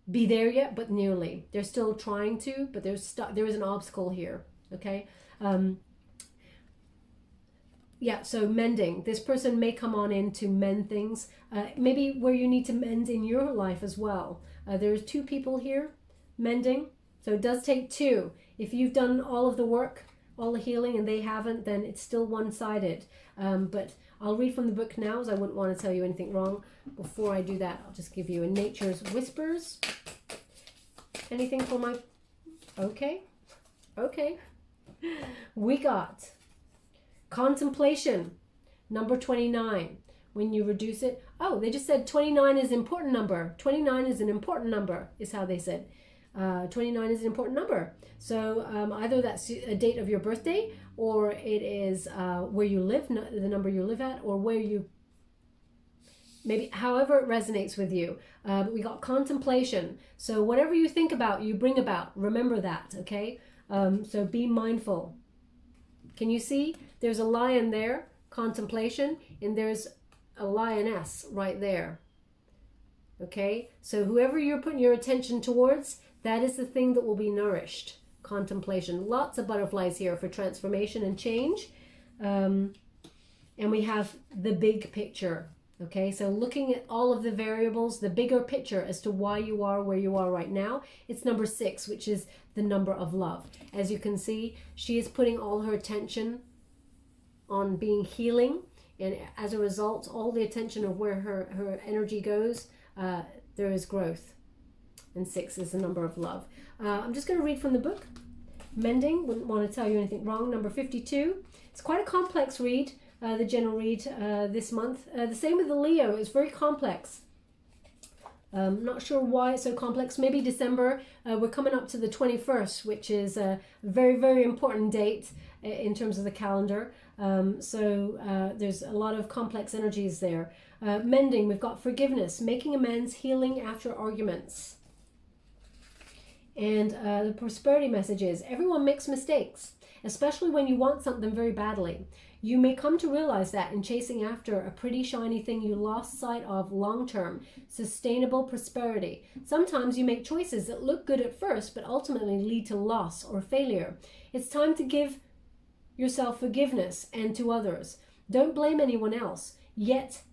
be there yet, but nearly. They're still trying to, but there is an obstacle here. Okay. Yeah, so mending. This person may come on in to mend things. Maybe where you need to mend in your life as well. There's 2 people here mending. So it does take 2. If you've done all of the work, all the healing, and they haven't, then it's still one-sided. But I'll read from the book now, as I wouldn't want to tell you anything wrong. Before I do that, I'll just give you a Nature's Whispers. Anything for my... Okay. We got Contemplation, number 29. When you reduce it... Oh, they just said 29 is an important number. 29 is an important number, is how they said. 29 is an important number. So either that's a date of your birthday, or it is where you live, the number you live at, or where you... Maybe however it resonates with you. We got Contemplation. So whatever you think about, you bring about. Remember that, okay? So be mindful. Can you see? There's a lion there, Contemplation, and there's a lioness right there. Okay? So whoever you're putting your attention towards, that is the thing that will be nourished. Contemplation. Lots of butterflies here for transformation and change. And we have the big picture. Okay, so looking at all of the variables, the bigger picture as to why you are where you are right now. It's number 6, which is the number of love. As you can see, she is putting all her attention on being healing. And as a result, all the attention of where her energy goes, there is growth. And 6 is the number of love. I'm just going to read from the book. Mending, wouldn't want to tell you anything wrong. Number 52. It's quite a complex read. The general read this month. The same with the Leo. It's very complex. Not sure why it's so complex. Maybe December. We're coming up to the 21st, which is a very, very important date in terms of the calendar. So there's a lot of complex energies there. Mending, we've got forgiveness, making amends, healing after arguments. And the prosperity message is, everyone makes mistakes, especially when you want something very badly. You may come to realize that in chasing after a pretty shiny thing, you lost sight of long-term, sustainable prosperity. Sometimes you make choices that look good at first, but ultimately lead to loss or failure. It's time to give yourself forgiveness and to others. Don't blame anyone else, yet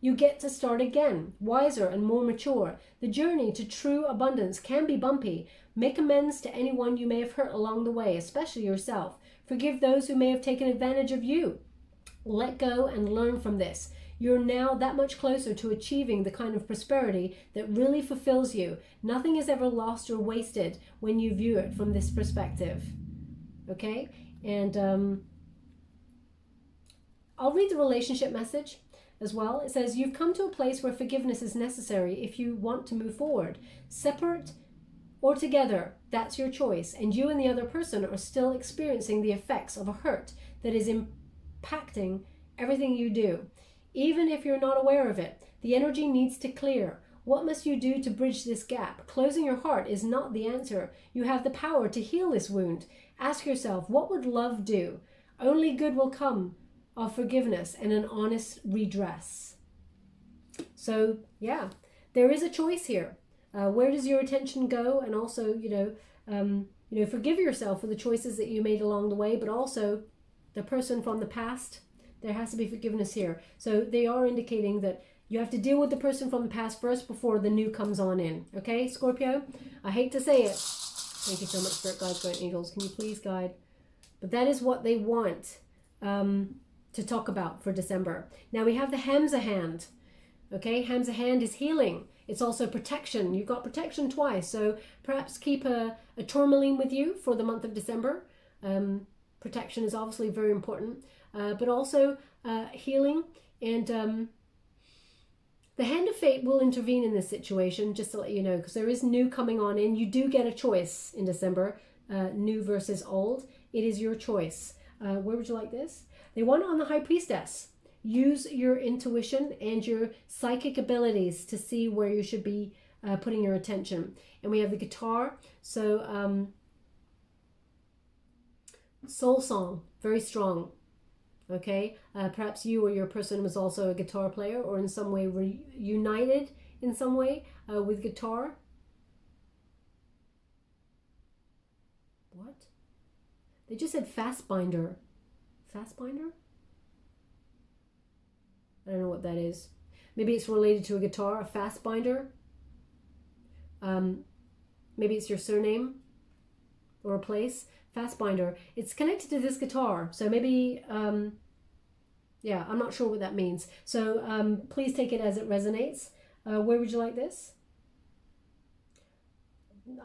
you get to start again, wiser and more mature. The journey to true abundance can be bumpy. Make amends to anyone you may have hurt along the way, especially yourself. Forgive those who may have taken advantage of you. Let go and learn from this. You're now that much closer to achieving the kind of prosperity that really fulfills you. Nothing is ever lost or wasted when you view it from this perspective. Okay? And I'll read the relationship message as well. It says, you've come to a place where forgiveness is necessary if you want to move forward. Separate or together, that's your choice, and you and the other person are still experiencing the effects of a hurt that is impacting everything you do. Even if you're not aware of it, the energy needs to clear. What must you do to bridge this gap? Closing your heart is not the answer. You have the power to heal this wound. Ask yourself, what would love do? Only good will come of forgiveness and an honest redress. So, yeah, there is a choice here. Where does your attention go? And also, forgive yourself for the choices that you made along the way, but also the person from the past. There has to be forgiveness here. So they are indicating that you have to deal with the person from the past first before the new comes on in. Okay, Scorpio? I hate to say it. Thank you so much, Spirit Guides, Guardian Angels. Can you please guide? But that is what they want to talk about for December. Now we have the Hamza hand. Okay, Hamza hand is healing. It's also protection. You've got protection twice. So perhaps keep a tourmaline with you for the month of December. Protection is obviously very important. But also healing. And the hand of fate will intervene in this situation, just to let you know, because there is new coming on in. You do get a choice in December, new versus old. It is your choice. Where would you like this? They want it on the High Priestess. Use your intuition and your psychic abilities to see where you should be putting your attention. And we have the guitar. So soul song, very strong. Okay, perhaps you or your person was also a guitar player or in some way reunited in some way with guitar. What? They just said fastbinder. Fastbinder? I don't know what that is. Maybe it's related to a guitar, a fastbinder. Maybe it's your surname or a place. Fastbinder. It's connected to this guitar. So maybe, yeah, I'm not sure what that means. So please take it as it resonates. Where would you like this?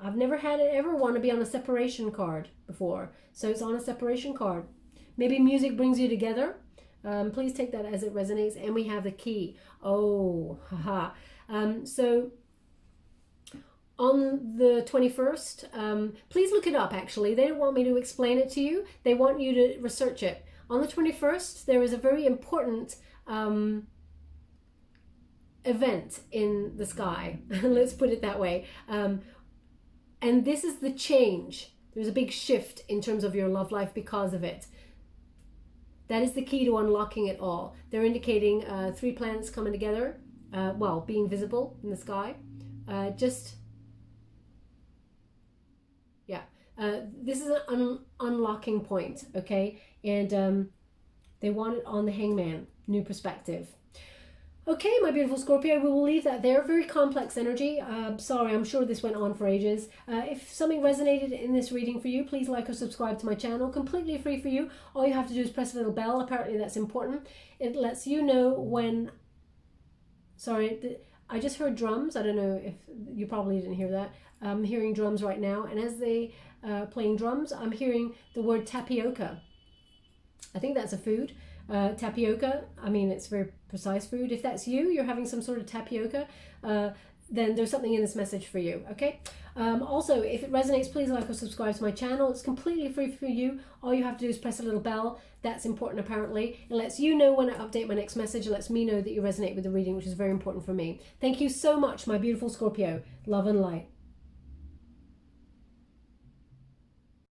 I've never had it ever want to be on a separation card before. So it's on a separation card. Maybe music brings you together. Please take that as it resonates. And we have the key. Oh, haha. So on the 21st, please look it up actually. They don't want me to explain it to you. They want you to research it. On the 21st, there is a very important event in the sky. Let's put it that way. And this is the change. There's a big shift in terms of your love life because of it. That is the key to unlocking it all. They're indicating 3 planets coming together, well, being visible in the sky. This is an unlocking point, okay? And they want it on the Hangman, new perspective. Okay, my beautiful Scorpio, we will leave that there. Very complex energy. Sorry, I'm sure this went on for ages. If something resonated in this reading for you, please like or subscribe to my channel. Completely free for you. All you have to do is press the little bell. Apparently that's important. It lets you know when... Sorry, I just heard drums. I don't know if you probably didn't hear that. I'm hearing drums right now. And as they playing drums, I'm hearing the word tapioca. I think that's a food. Tapioca, I mean, it's very precise food. If that's you, you're having some sort of tapioca. then there's something in this message for you, okay? Also, if it resonates, please like or subscribe to my channel. It's completely free for you. All you have to do is press a little bell. That's important, apparently. It lets you know when I update my next message. It lets me know that you resonate with the reading, which is very important for me. Thank you so much, my beautiful Scorpio. Love and light.